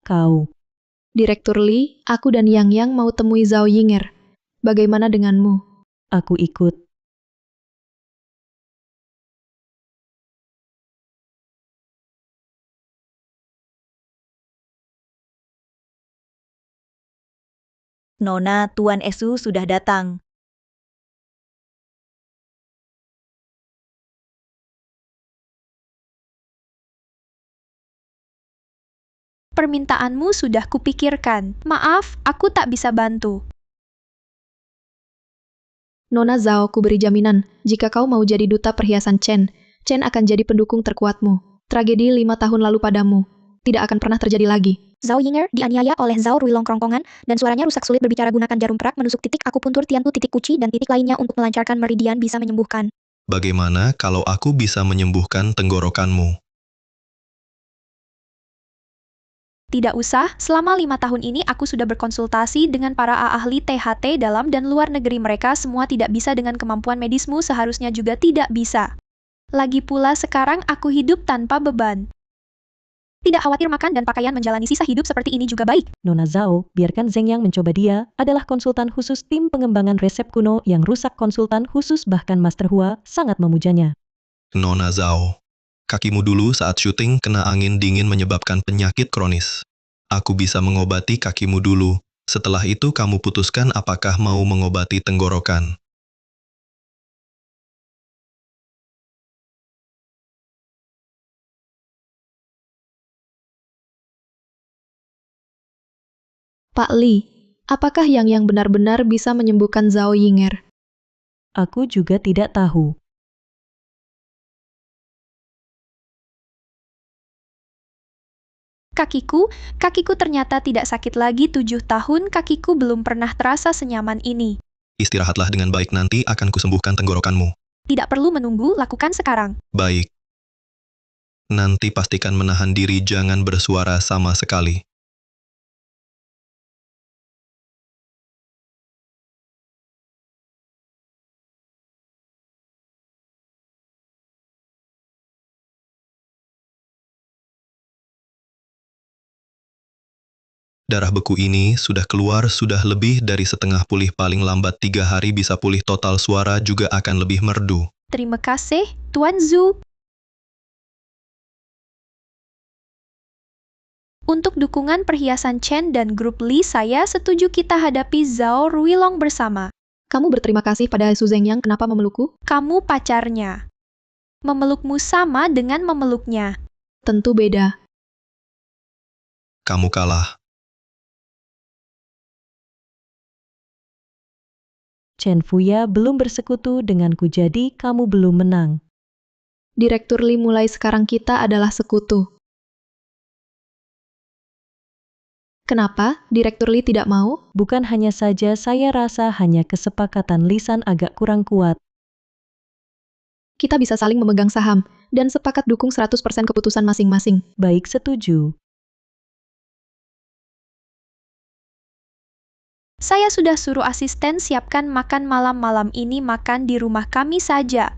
Kau. Direktur Lee, aku dan Yang mau temui Zhao Yinger. Bagaimana denganmu? Aku ikut. Nona, Tuan Esu sudah datang. Permintaanmu sudah kupikirkan. Maaf, aku tak bisa bantu. Nona Zhao, ku beri jaminan, jika kau mau jadi duta perhiasan Chen akan jadi pendukung terkuatmu. Tragedi 5 tahun lalu padamu tidak akan pernah terjadi lagi. Zhao Yinger dianiaya oleh Zhao Ruilong kerongkongan, dan suaranya rusak sulit berbicara gunakan jarum perak menusuk titik akupuntur tiantu titik kuci dan titik lainnya untuk melancarkan meridian bisa menyembuhkan. Bagaimana kalau aku bisa menyembuhkan tenggorokanmu? Tidak usah, selama 5 tahun ini aku sudah berkonsultasi dengan para ahli THT dalam dan luar negeri, mereka semua tidak bisa dengan kemampuan medismu, seharusnya juga tidak bisa. Lagi pula sekarang aku hidup tanpa beban. Tidak khawatir makan dan pakaian, menjalani sisa hidup seperti ini juga baik. Nona Zhao, biarkan Zheng Yang mencoba. Dia adalah konsultan khusus tim pengembangan resep kuno yang rusak. Konsultan khusus, bahkan Master Hua sangat memujanya. Nona Zhao, kakimu dulu saat syuting kena angin dingin menyebabkan penyakit kronis. Aku bisa mengobati kakimu dulu. Setelah itu kamu putuskan apakah mau mengobati tenggorokan. Pak Lee, apakah Yang benar-benar bisa menyembuhkan Zhao Yinger? Aku juga tidak tahu. Kakiku ternyata tidak sakit lagi. 7 tahun kakiku belum pernah terasa senyaman ini. Istirahatlah dengan baik, nanti akan kusembuhkan tenggorokanmu. Tidak perlu menunggu, lakukan sekarang. Baik. Nanti pastikan menahan diri, jangan bersuara sama sekali. Darah beku ini sudah keluar, sudah lebih dari setengah pulih, paling lambat 3 hari bisa pulih total, suara juga akan lebih merdu. Terima kasih, Tuan Zhu. Untuk dukungan perhiasan Chen dan grup Lee, saya setuju kita hadapi Zhao Ruilong bersama. Kamu berterima kasih pada Su Zheng Yang, kenapa memelukku? Kamu pacarnya. Memelukmu sama dengan memeluknya. Tentu beda. Kamu kalah. Chen Fuya belum bersekutu denganku, jadi kamu belum menang. Direktur Lee, mulai sekarang kita adalah sekutu. Kenapa Direktur Lee tidak mau? Bukan hanya saja, saya rasa hanya kesepakatan lisan agak kurang kuat. Kita bisa saling memegang saham, dan sepakat dukung 100% keputusan masing-masing. Baik, setuju. Saya sudah suruh asisten siapkan makan malam ini, makan di rumah kami saja.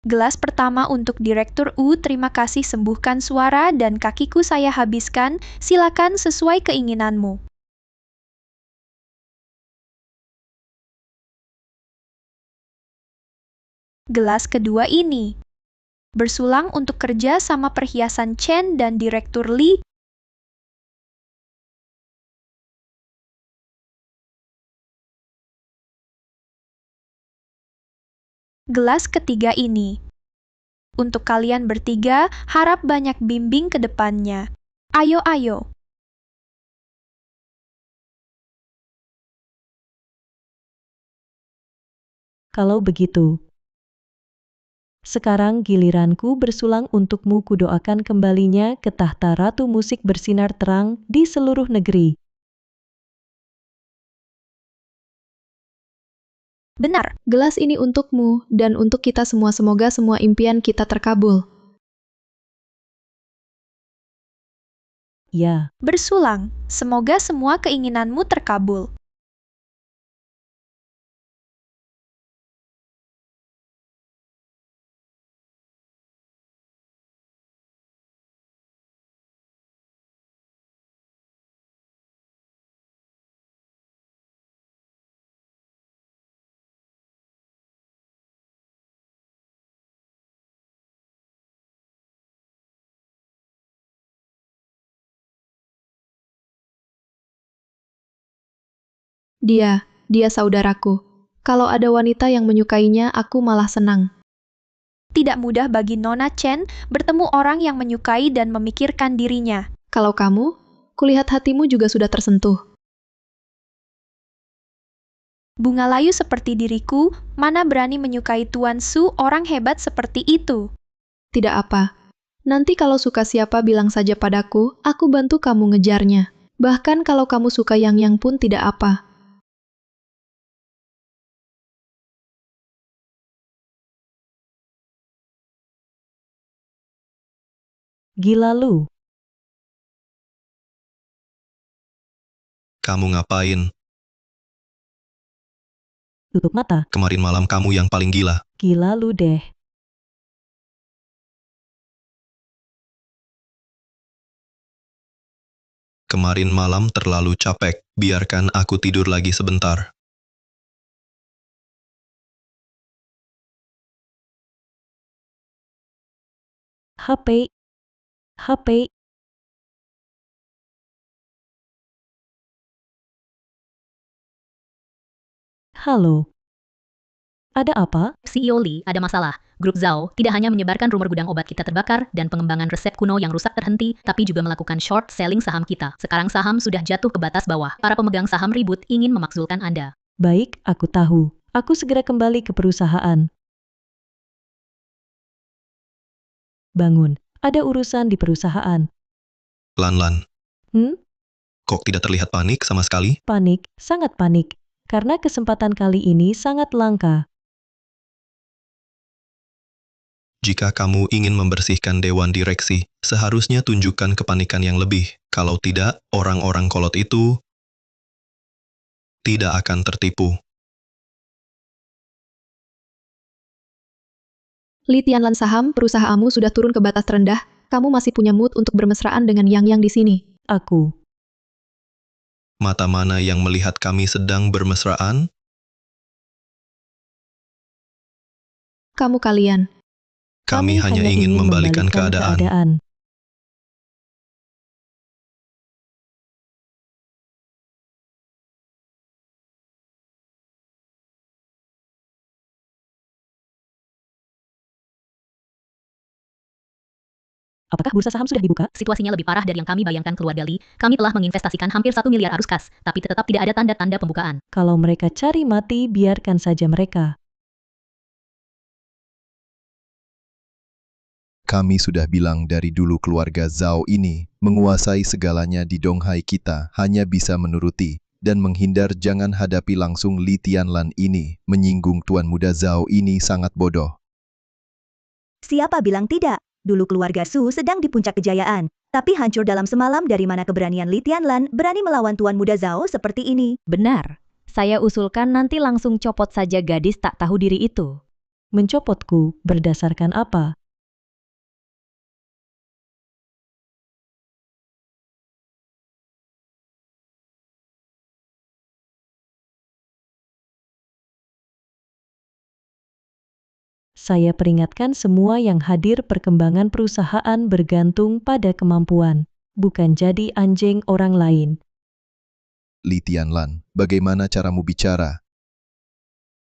Gelas pertama untuk Direktur U, terima kasih, sembuhkan suara dan kakiku saya habiskan, silakan sesuai keinginanmu. Gelas kedua ini. Bersulang untuk kerja sama perhiasan Chen dan Direktur Lee. Gelas ketiga ini. Untuk kalian bertiga, harap banyak bimbing ke depannya. Ayo. Kalau begitu, Sekarang giliranku bersulang untukmu, kudoakan kembalinya ke tahta ratu musik bersinar terang di seluruh negeri. Benar, gelas ini untukmu dan untuk kita semua, semoga semua impian kita terkabul. Ya. Bersulang, semoga semua keinginanmu terkabul. Dia saudaraku. Kalau ada wanita yang menyukainya, aku malah senang. Tidak mudah bagi Nona Chen bertemu orang yang menyukai dan memikirkan dirinya. Kalau kamu, kulihat hatimu juga sudah tersentuh. Bunga layu seperti diriku, mana berani menyukai Tuan Su, orang hebat seperti itu. Tidak apa. Nanti kalau suka siapa bilang saja padaku, aku bantu kamu ngejarnya. Bahkan kalau kamu suka Yang pun tidak apa. Gila lu. Kamu ngapain? Tutup mata. Kemarin malam kamu yang paling gila. Gila lu deh. Kemarin malam terlalu capek, biarkan aku tidur lagi sebentar. HP. Halo. Ada apa? CEO Lee, ada masalah. Grup Zhao tidak hanya menyebarkan rumor gudang obat kita terbakar dan pengembangan resep kuno yang rusak terhenti, tapi juga melakukan short selling saham kita. Sekarang saham sudah jatuh ke batas bawah. Para pemegang saham ribut ingin memakzulkan Anda. Baik, aku tahu. Aku segera kembali ke perusahaan. Bangun. Ada urusan di perusahaan. Lan. Kok tidak terlihat panik sama sekali? Panik, sangat panik. Karena kesempatan kali ini sangat langka. Jika kamu ingin membersihkan dewan direksi, seharusnya tunjukkan kepanikan yang lebih. Kalau tidak, orang-orang kolot itu tidak akan tertipu. Li Tianlan, saham perusahaanmu sudah turun ke batas terendah. Kamu masih punya mood untuk bermesraan dengan Yang di sini. Aku. Mata mana yang melihat kami sedang bermesraan? Kamu kalian. Kami hanya ingin membalikan keadaan. Apakah bursa saham sudah dibuka? Situasinya lebih parah dari yang kami bayangkan, keluarga Lee. Kami telah menginvestasikan hampir 1 miliar arus kas, tapi tetap tidak ada tanda-tanda pembukaan. Kalau mereka cari mati, biarkan saja mereka. Kami sudah bilang dari dulu keluarga Zhao ini menguasai segalanya di Donghai, kita hanya bisa menuruti dan menghindar. Jangan hadapi langsung Li Tianlan ini. Menyinggung Tuan Muda Zhao ini sangat bodoh. Siapa bilang tidak? Dulu keluarga Su sedang di puncak kejayaan, tapi hancur dalam semalam. Dari mana keberanian Li Tianlan berani melawan Tuan Muda Zhao seperti ini? Benar. Saya usulkan nanti langsung copot saja gadis tak tahu diri itu. Mencopotku berdasarkan apa? Saya peringatkan semua yang hadir, perkembangan perusahaan bergantung pada kemampuan, bukan jadi anjing orang lain. Li Tianlan, bagaimana caramu bicara?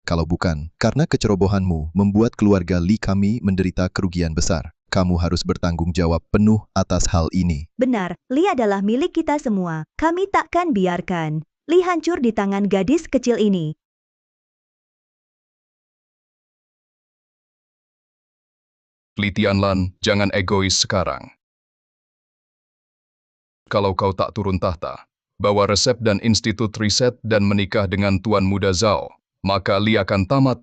Kalau bukan, karena kecerobohanmu membuat keluarga Li kami menderita kerugian besar. Kamu harus bertanggung jawab penuh atas hal ini. Benar, Li adalah milik kita semua. Kami takkan biarkan Li hancur di tangan gadis kecil ini. Li Tianlan, jangan egois sekarang. Kalau kau tak turun tahta, bawa resep dan institut riset dan menikah dengan Tuan Muda Zhao, maka Li akan tamat.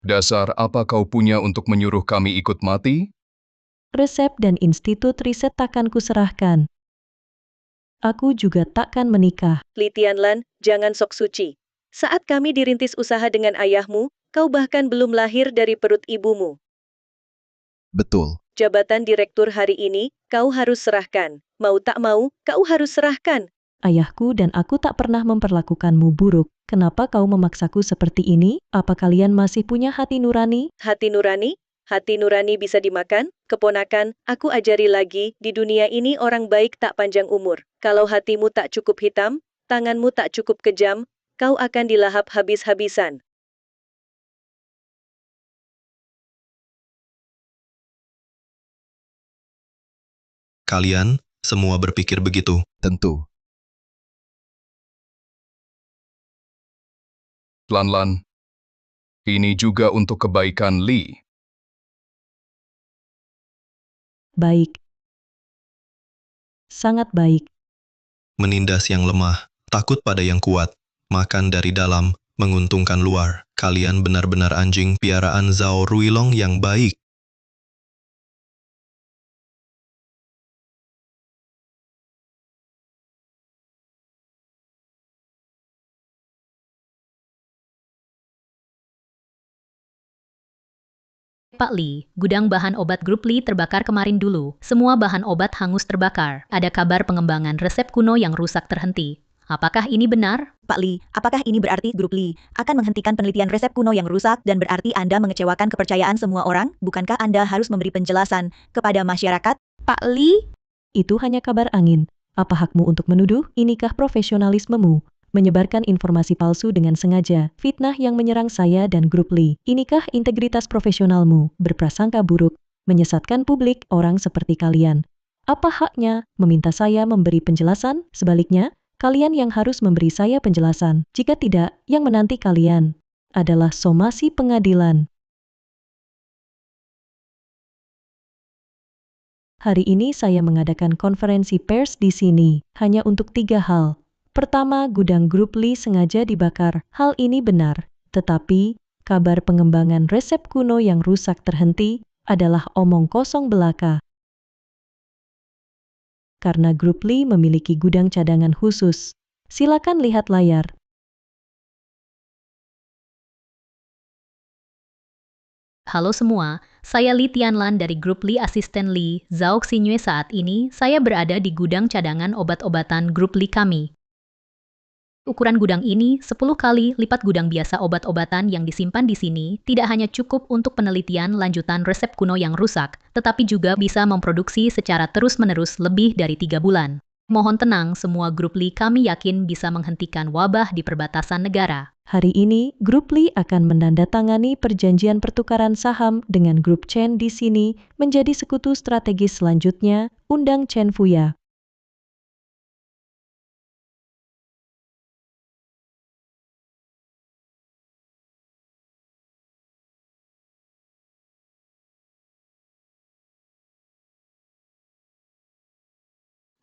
Dasar apa kau punya untuk menyuruh kami ikut mati? Resep dan institut riset takkan kuserahkan. Aku juga takkan menikah. Li Tianlan, jangan sok suci. Saat kami dirintis usaha dengan ayahmu, kau bahkan belum lahir dari perut ibumu. Betul. Jabatan direktur hari ini, kau harus serahkan. Mau tak mau, kau harus serahkan. Ayahku dan aku tak pernah memperlakukanmu buruk. Kenapa kau memaksaku seperti ini? Apa kalian masih punya hati nurani? Hati nurani? Hati nurani bisa dimakan? Keponakan, aku ajari lagi, di dunia ini orang baik tak panjang umur. Kalau hatimu tak cukup hitam, tanganmu tak cukup kejam, kau akan dilahap habis-habisan. Kalian semua berpikir begitu. Tentu. Lan, ini juga untuk kebaikan Li. Baik. Sangat baik. Menindas yang lemah, takut pada yang kuat, makan dari dalam, menguntungkan luar. Kalian benar-benar anjing piaraan Zhao Ruilong yang baik. Pak Li, gudang bahan obat grup Li terbakar kemarin dulu. Semua bahan obat hangus terbakar. Ada kabar pengembangan resep kuno yang rusak terhenti. Apakah ini benar? Pak Li, apakah ini berarti grup Li akan menghentikan penelitian resep kuno yang rusak dan berarti Anda mengecewakan kepercayaan semua orang? Bukankah Anda harus memberi penjelasan kepada masyarakat? Pak Li? Itu hanya kabar angin. Apa hakmu untuk menuduh? Inikah profesionalismemu? Menyebarkan informasi palsu dengan sengaja, fitnah yang menyerang saya dan grup Li. Inikah integritas profesionalmu? Berprasangka buruk, menyesatkan publik orang seperti kalian. Apa haknya meminta saya memberi penjelasan? Sebaliknya, kalian yang harus memberi saya penjelasan. Jika tidak, yang menanti kalian adalah somasi pengadilan. Hari ini saya mengadakan konferensi pers di sini, hanya untuk 3 hal. Pertama, gudang grup Li sengaja dibakar. Hal ini benar. Tetapi, kabar pengembangan resep kuno yang rusak terhenti adalah omong kosong belaka. Karena grup Li memiliki gudang cadangan khusus. Silakan lihat layar. Halo semua, saya Li Tianlan dari grup Li Asisten Li, Zhao Xinyu. Saat ini, saya berada di gudang cadangan obat-obatan grup Li kami. Ukuran gudang ini 10 kali lipat gudang biasa. Obat-obatan yang disimpan di sini tidak hanya cukup untuk penelitian lanjutan resep kuno yang rusak, tetapi juga bisa memproduksi secara terus-menerus lebih dari 3 bulan. Mohon tenang, semua grup Li kami yakin bisa menghentikan wabah di perbatasan negara. Hari ini, grup Li akan menandatangani perjanjian pertukaran saham dengan grup Chen di sini menjadi sekutu strategis selanjutnya, undang Chen Fuya.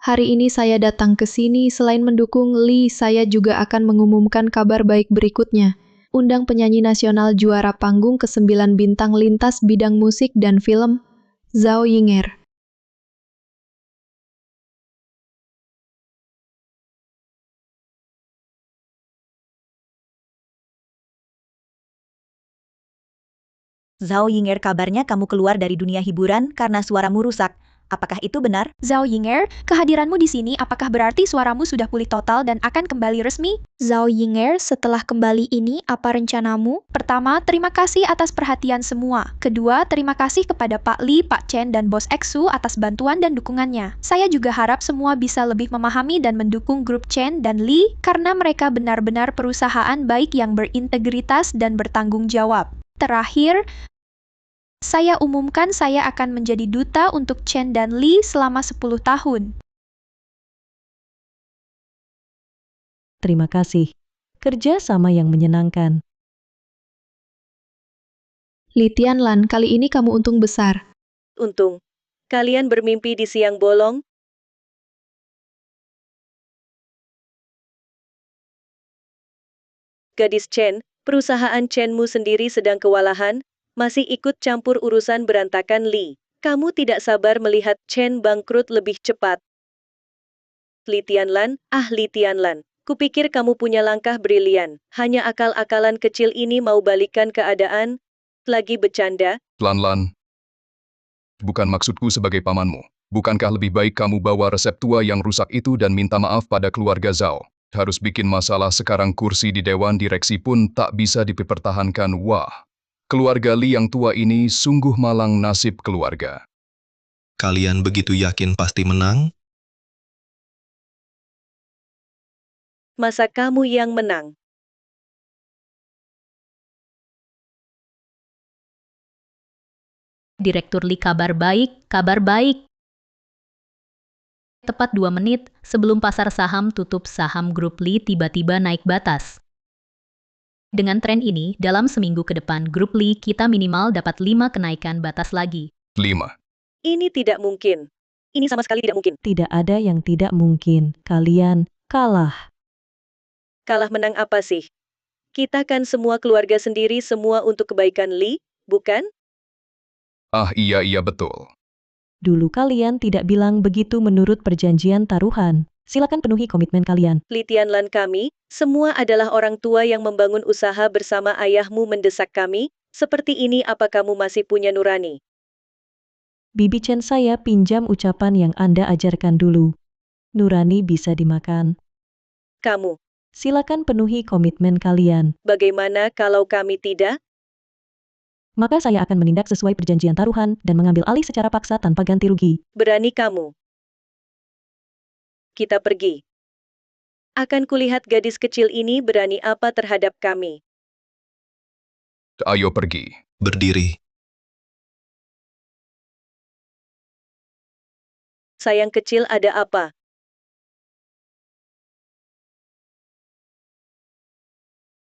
Hari ini saya datang ke sini selain mendukung Li, saya juga akan mengumumkan kabar baik berikutnya. Undang penyanyi nasional juara panggung ke-9 bintang lintas bidang musik dan film, Zhao Yinger. Zhao Yinger, kabarnya kamu keluar dari dunia hiburan karena suaramu rusak. Apakah itu benar? Zhao Yinger, kehadiranmu di sini apakah berarti suaramu sudah pulih total dan akan kembali resmi? Zhao Yinger, setelah kembali ini, apa rencanamu? Pertama, terima kasih atas perhatian semua. Kedua, terima kasih kepada Pak Li, Pak Chen, dan Bos Exu atas bantuan dan dukungannya. Saya juga harap semua bisa lebih memahami dan mendukung grup Chen dan Li, karena mereka benar-benar perusahaan baik yang berintegritas dan bertanggung jawab. Terakhir, saya umumkan saya akan menjadi duta untuk Chen dan Li selama 10 tahun. Terima kasih. Kerja sama yang menyenangkan. Li Tianlan, kali ini kamu untung besar. Untung. Kalian bermimpi di siang bolong? Gadis Chen, perusahaan Chenmu sendiri sedang kewalahan, masih ikut campur urusan berantakan Li. Kamu tidak sabar melihat Chen bangkrut lebih cepat. Li Tianlan, Li Tianlan. Kupikir kamu punya langkah brilian. Hanya akal-akalan kecil ini mau balikan keadaan? Lagi bercanda? Lan. Bukan maksudku sebagai pamanmu. Bukankah lebih baik kamu bawa resep tua yang rusak itu dan minta maaf pada keluarga Zhao? Harus bikin masalah sekarang kursi di Dewan Direksi pun tak bisa dipertahankan. Wah, keluarga Li yang tua ini sungguh malang nasib keluarga. Kalian begitu yakin pasti menang? Masa kamu yang menang? Direktur Li, kabar baik, kabar baik. Tepat 2 menit sebelum pasar saham tutup, saham grup Li tiba-tiba naik batas. Dengan tren ini, dalam seminggu ke depan grup Li kita minimal dapat 5 kenaikan batas lagi. 5. Ini tidak mungkin. Ini sama sekali tidak mungkin. Tidak ada yang tidak mungkin. Kalian kalah. Kalah menang apa sih? Kita kan semua keluarga sendiri, semua untuk kebaikan Li, bukan? Iya betul. Dulu kalian tidak bilang begitu menurut perjanjian taruhan. Silakan penuhi komitmen kalian. Li Tianlan, kami, semua adalah orang tua yang membangun usaha bersama ayahmu mendesak kami, seperti ini apa kamu masih punya nurani? Bibi Chen, saya pinjam ucapan yang Anda ajarkan dulu. Nurani bisa dimakan. Kamu. Silakan penuhi komitmen kalian. Bagaimana kalau kami tidak? Maka saya akan menindak sesuai perjanjian taruhan dan mengambil alih secara paksa tanpa ganti rugi. Berani kamu? Kita pergi. Akan kulihat gadis kecil ini berani apa terhadap kami. Ayo pergi. Berdiri. Sayang kecil, ada apa?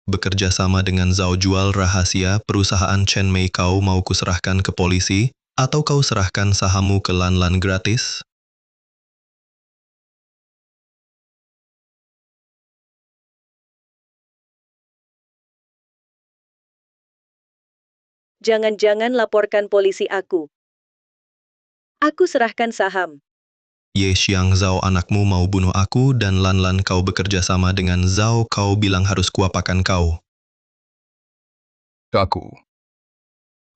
Bekerja sama dengan Zhao jual rahasia perusahaan Chen Mei, kau mau kuserahkan ke polisi, atau kau serahkan sahammu ke Lan gratis? Jangan-jangan laporkan polisi aku. Aku serahkan saham. Ye Xiang, Zhao anakmu mau bunuh aku dan Lan kau bekerja sama dengan Zhao, kau bilang harus kuapakan kau.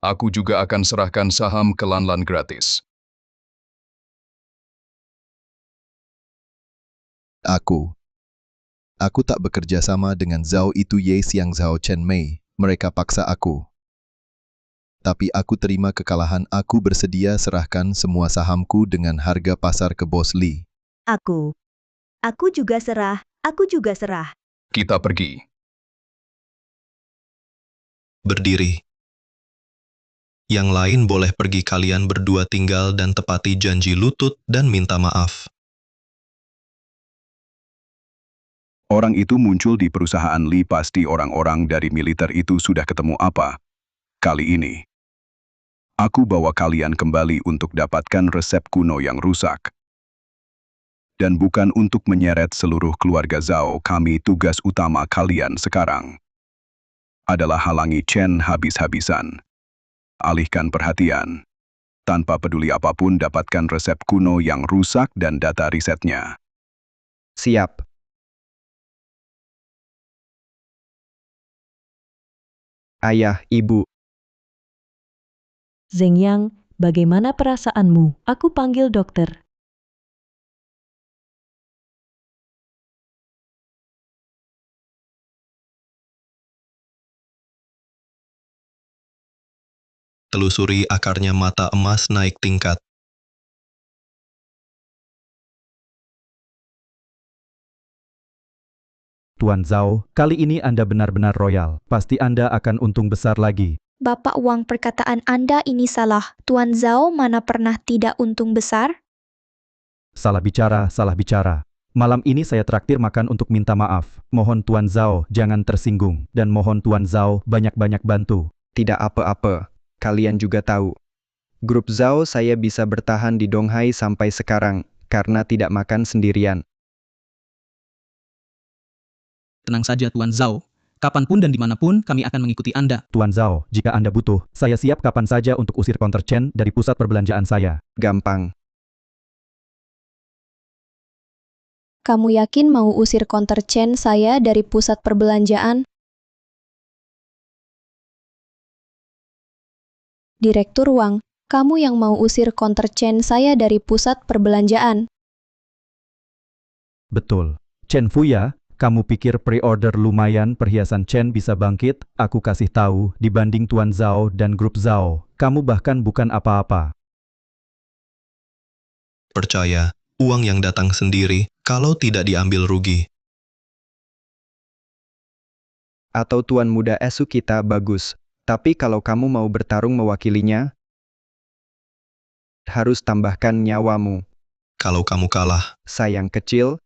Aku juga akan serahkan saham ke Lan gratis. Aku tak bekerja sama dengan Zhao itu, Ye Xiang, Zhao Chen Mei. Mereka paksa aku. Tapi aku terima kekalahan, aku bersedia serahkan semua sahamku dengan harga pasar ke bos Li. Aku juga serah, Kita pergi. Berdiri. Yang lain boleh pergi, kalian berdua tinggal dan tepati janji lutut dan minta maaf. Orang itu muncul di perusahaan Li, pasti orang-orang dari militer itu sudah ketemu apa. Kali ini, aku bawa kalian kembali untuk dapatkan resep kuno yang rusak. Dan bukan untuk menyeret seluruh keluarga Zhao, kami tugas utama kalian sekarang adalah halangi Chen habis-habisan. Alihkan perhatian. Tanpa peduli apapun, dapatkan resep kuno yang rusak dan data risetnya. Siap. Ayah, Ibu. Zeng Yang, bagaimana perasaanmu? Aku panggil dokter. Telusuri akarnya, mata emas naik tingkat. Tuan Zhao, kali ini Anda benar-benar royal. Pasti Anda akan untung besar lagi. Bapak Wang, perkataan Anda ini salah. Tuan Zhao mana pernah tidak untung besar? Salah bicara, salah bicara. Malam ini saya traktir makan untuk minta maaf. Mohon Tuan Zhao jangan tersinggung. Dan mohon Tuan Zhao banyak-banyak bantu. Tidak apa-apa. Kalian juga tahu. Grup Zhao saya bisa bertahan di Donghai sampai sekarang, karena tidak makan sendirian. Tenang saja Tuan Zhao. Kapanpun dan dimanapun kami akan mengikuti Anda. Tuan Zhao, jika Anda butuh, saya siap kapan saja untuk usir counter Chen dari pusat perbelanjaan saya. Gampang. Kamu yakin mau usir counter Chen saya dari pusat perbelanjaan? Direktur Wang, kamu yang mau usir counter Chen saya dari pusat perbelanjaan. Betul. Chen Fuya, kamu pikir pre-order lumayan perhiasan Chen bisa bangkit? Aku kasih tahu, dibanding Tuan Zhao dan grup Zhao, kamu bahkan bukan apa-apa. Percaya, uang yang datang sendiri, kalau tidak diambil rugi. Atau Tuan Muda Esu kita bagus, tapi kalau kamu mau bertarung mewakilinya, harus tambahkan nyawamu. Kalau kamu kalah, sayang kecil,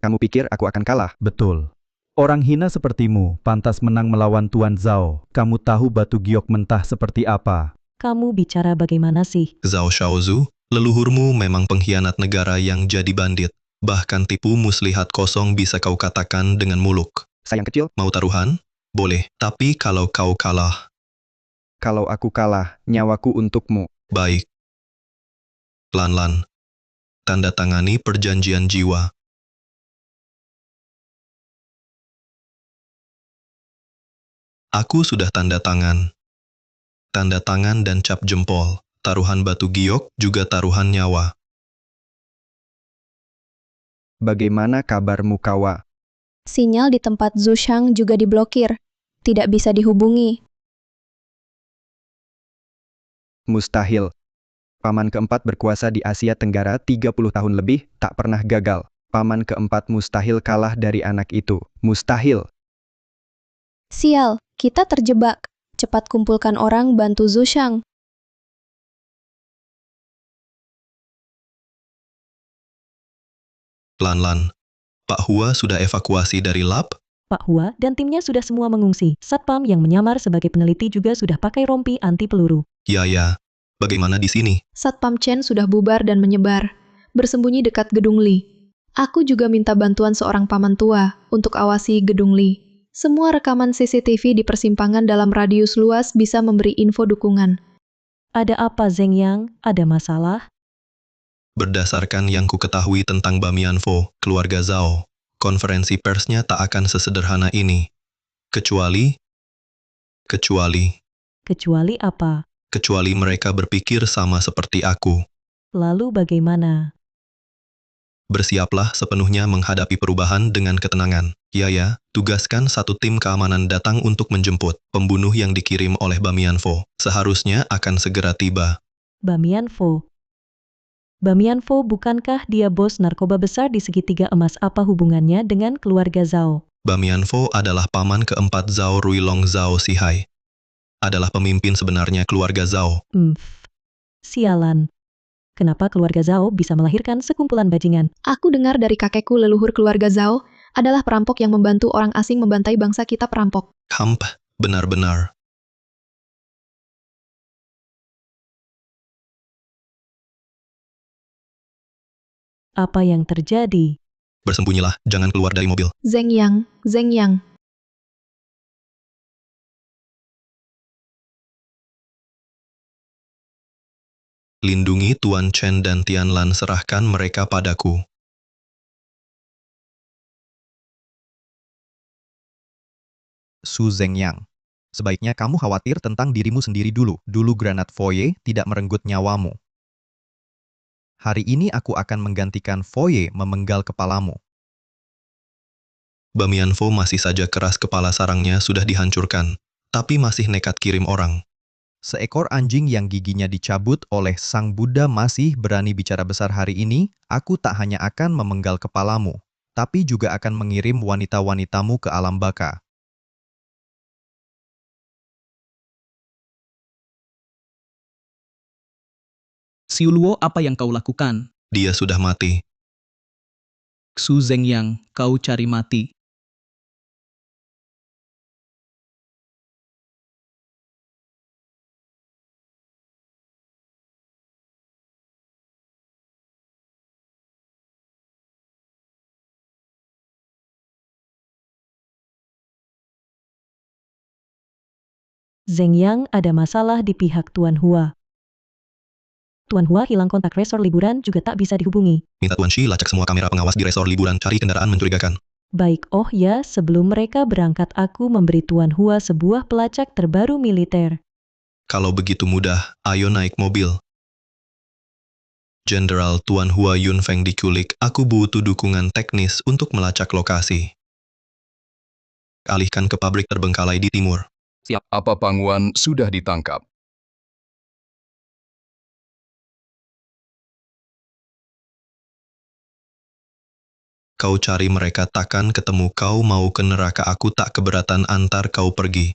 kamu pikir aku akan kalah? Betul. Orang hina sepertimu pantas menang melawan Tuan Zhao. Kamu tahu batu giok mentah seperti apa? Kamu bicara bagaimana sih? Zhao Shaozu, leluhurmu memang pengkhianat negara yang jadi bandit. Bahkan tipu muslihat kosong bisa kau katakan dengan muluk. Sayang kecil. Mau taruhan? Boleh. Tapi kalau kau kalah. Kalau aku kalah, nyawaku untukmu. Baik. Lan-Lan. Tanda tangani perjanjian jiwa. Aku sudah tanda tangan. Tanda tangan dan cap jempol. Taruhan batu giok juga taruhan nyawa. Bagaimana kabarmu, Kawa? Sinyal di tempat Zushang juga diblokir. Tidak bisa dihubungi. Mustahil. Paman keempat berkuasa di Asia Tenggara 30 tahun lebih, tak pernah gagal. Paman keempat mustahil kalah dari anak itu. Mustahil. Sial, kita terjebak. Cepat kumpulkan orang bantu Zushang. Lan-Lan. Pak Hua sudah evakuasi dari lab? Pak Hua dan timnya sudah semua mengungsi. Satpam yang menyamar sebagai peneliti juga sudah pakai rompi anti peluru. Ya. Bagaimana di sini? Satpam Chen sudah bubar dan menyebar, bersembunyi dekat gedung Li. Aku juga minta bantuan seorang paman tua untuk awasi gedung Li. Semua rekaman CCTV di persimpangan dalam radius luas bisa memberi info dukungan. Ada apa Zeng Yang? Ada masalah? Berdasarkan yang ku ketahui tentang Bamianfo, keluarga Zhao, konferensi persnya tak akan sesederhana ini. Kecuali apa? Kecuali mereka berpikir sama seperti aku. Lalu bagaimana? Bersiaplah sepenuhnya menghadapi perubahan dengan ketenangan. Ya, tugaskan satu tim keamanan datang untuk menjemput pembunuh yang dikirim oleh Bamianfo. Seharusnya akan segera tiba. Bamianfo, bukankah dia bos narkoba besar di segitiga emas? Apa hubungannya dengan keluarga Zhao? Bamianfo adalah paman keempat Zhao Ruilong Zhao Sihai. Adalah pemimpin sebenarnya keluarga Zhao. Sialan. Kenapa keluarga Zhao bisa melahirkan sekumpulan bajingan? Aku dengar dari kakekku leluhur keluarga Zhao adalah perampok yang membantu orang asing membantai bangsa kita perampok. Benar-benar. Apa yang terjadi? Bersembunyilah, jangan keluar dari mobil. Zeng Yang. Lindungi Tuan Chen dan Tianlan, serahkan mereka padaku. Su Zeng Yang, sebaiknya kamu khawatir tentang dirimu sendiri dulu. Dulu granat Foye tidak merenggut nyawamu. Hari ini aku akan menggantikan Foye memenggal kepalamu. Bamianfo masih saja keras, kepala sarangnya sudah dihancurkan, tapi masih nekat kirim orang. Seekor anjing yang giginya dicabut oleh Sang Buddha masih berani bicara besar hari ini. Aku tak hanya akan memenggal kepalamu, tapi juga akan mengirim wanita-wanitamu ke alam baka. Xiu Luo, apa yang kau lakukan? Dia sudah mati. Su Zeng Yang, kau cari mati. Zheng Yang, ada masalah di pihak Tuan Hua. Tuan Hua hilang kontak resor liburan juga tak bisa dihubungi. Minta Tuan Shi lacak semua kamera pengawas di resor liburan, cari kendaraan mencurigakan. Baik, oh ya, sebelum mereka berangkat aku memberi Tuan Hua sebuah pelacak terbaru militer. Kalau begitu mudah, ayo naik mobil. Jenderal Tuan Hua Yunfeng diculik, aku butuh dukungan teknis untuk melacak lokasi. Alihkan ke pabrik terbengkalai di timur. Siap. Apa Pangwan sudah ditangkap? Kau cari mereka takkan ketemu, kau mau ke neraka, aku tak keberatan antar kau pergi.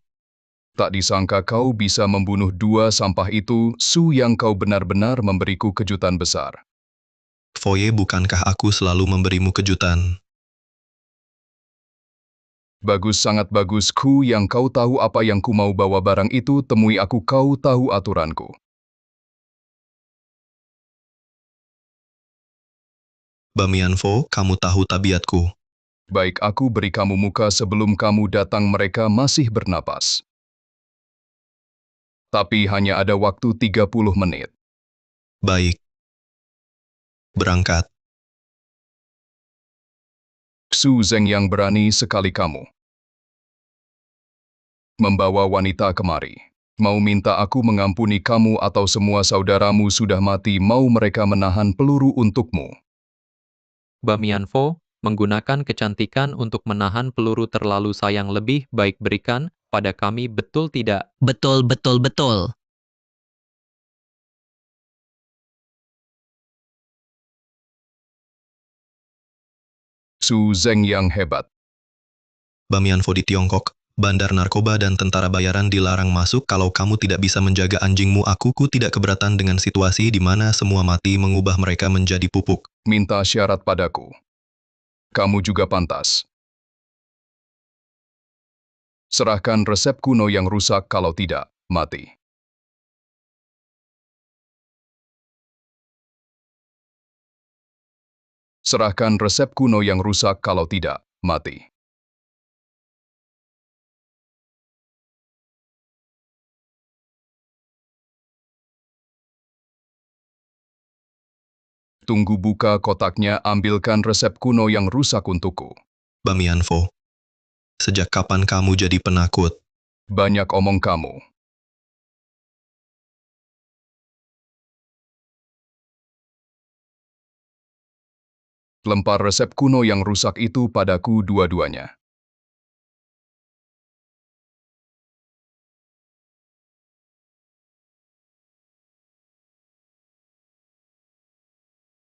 Tak disangka kau bisa membunuh dua sampah itu, Su, yang kau benar-benar memberiku kejutan besar. Foye, bukankah aku selalu memberimu kejutan? Bagus, sangat bagus, Ku, yang kau tahu apa yang ku mau bawa barang itu, temui aku, kau tahu aturanku. Bamianfo, kamu tahu tabiatku. Baik, aku beri kamu muka sebelum kamu datang, mereka masih bernapas. Tapi hanya ada waktu 30 menit. Baik. Berangkat. Su Zheng, yang berani sekali kamu membawa wanita kemari. Mau minta aku mengampuni kamu atau semua saudaramu sudah mati, mau mereka menahan peluru untukmu. Bamianfo, menggunakan kecantikan untuk menahan peluru terlalu sayang lebih baik berikan pada kami, betul tidak? Betul, betul, betul. Su Zheng yang hebat. Bamianfo di Tiongkok, bandar narkoba dan tentara bayaran dilarang masuk. Kalau kamu tidak bisa menjaga anjingmu, aku tidak keberatan dengan situasi di mana semua mati mengubah mereka menjadi pupuk. Minta syarat padaku. Kamu juga pantas. Serahkan resep kuno yang rusak, kalau tidak, mati. Serahkan resep kuno yang rusak, kalau tidak, mati. Tunggu, buka kotaknya, ambilkan resep kuno yang rusak untukku. Bamianfo, sejak kapan kamu jadi penakut? Banyak omong kamu. Lempar resep kuno yang rusak itu padaku dua-duanya.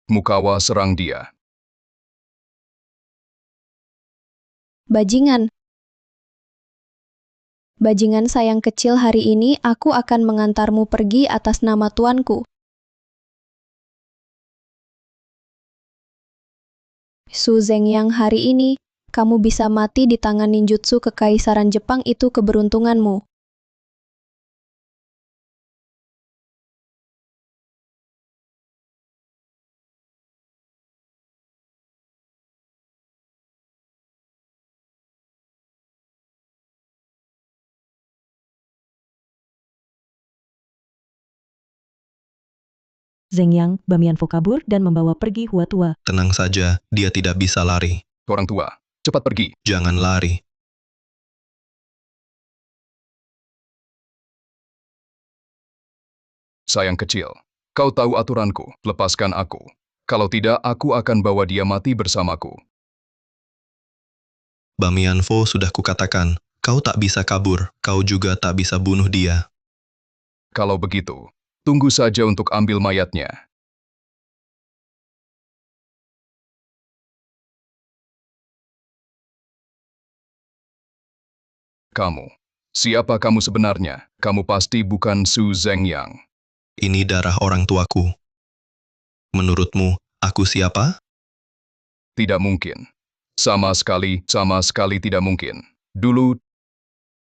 Mukawa, serang dia. Bajingan. Bajingan sayang kecil, hari ini aku akan mengantarmu pergi atas nama tuanku. Su Zheng, yang hari ini, kamu bisa mati di tangan ninjutsu kekaisaran Jepang, itu keberuntunganmu. Zheng Yang, Bamianfo kabur dan membawa pergi Hua Tua. Tenang saja, dia tidak bisa lari. Orang tua, cepat pergi. Jangan lari. Sayang kecil, kau tahu aturanku, lepaskan aku. Kalau tidak, aku akan bawa dia mati bersamaku. Bamianfo, sudah kukatakan, kau tak bisa kabur, kau juga tak bisa bunuh dia. Kalau begitu, tunggu saja untuk ambil mayatnya. Kamu, siapa kamu sebenarnya? Kamu pasti bukan Su Zheng Yang. Ini darah orang tuaku. Menurutmu, aku siapa? Tidak mungkin. Sama sekali tidak mungkin. Dulu,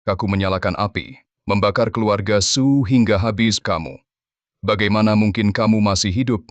aku menyalakan api, membakar keluarga Su hingga habis. Kamu. Bagaimana mungkin kamu masih hidup?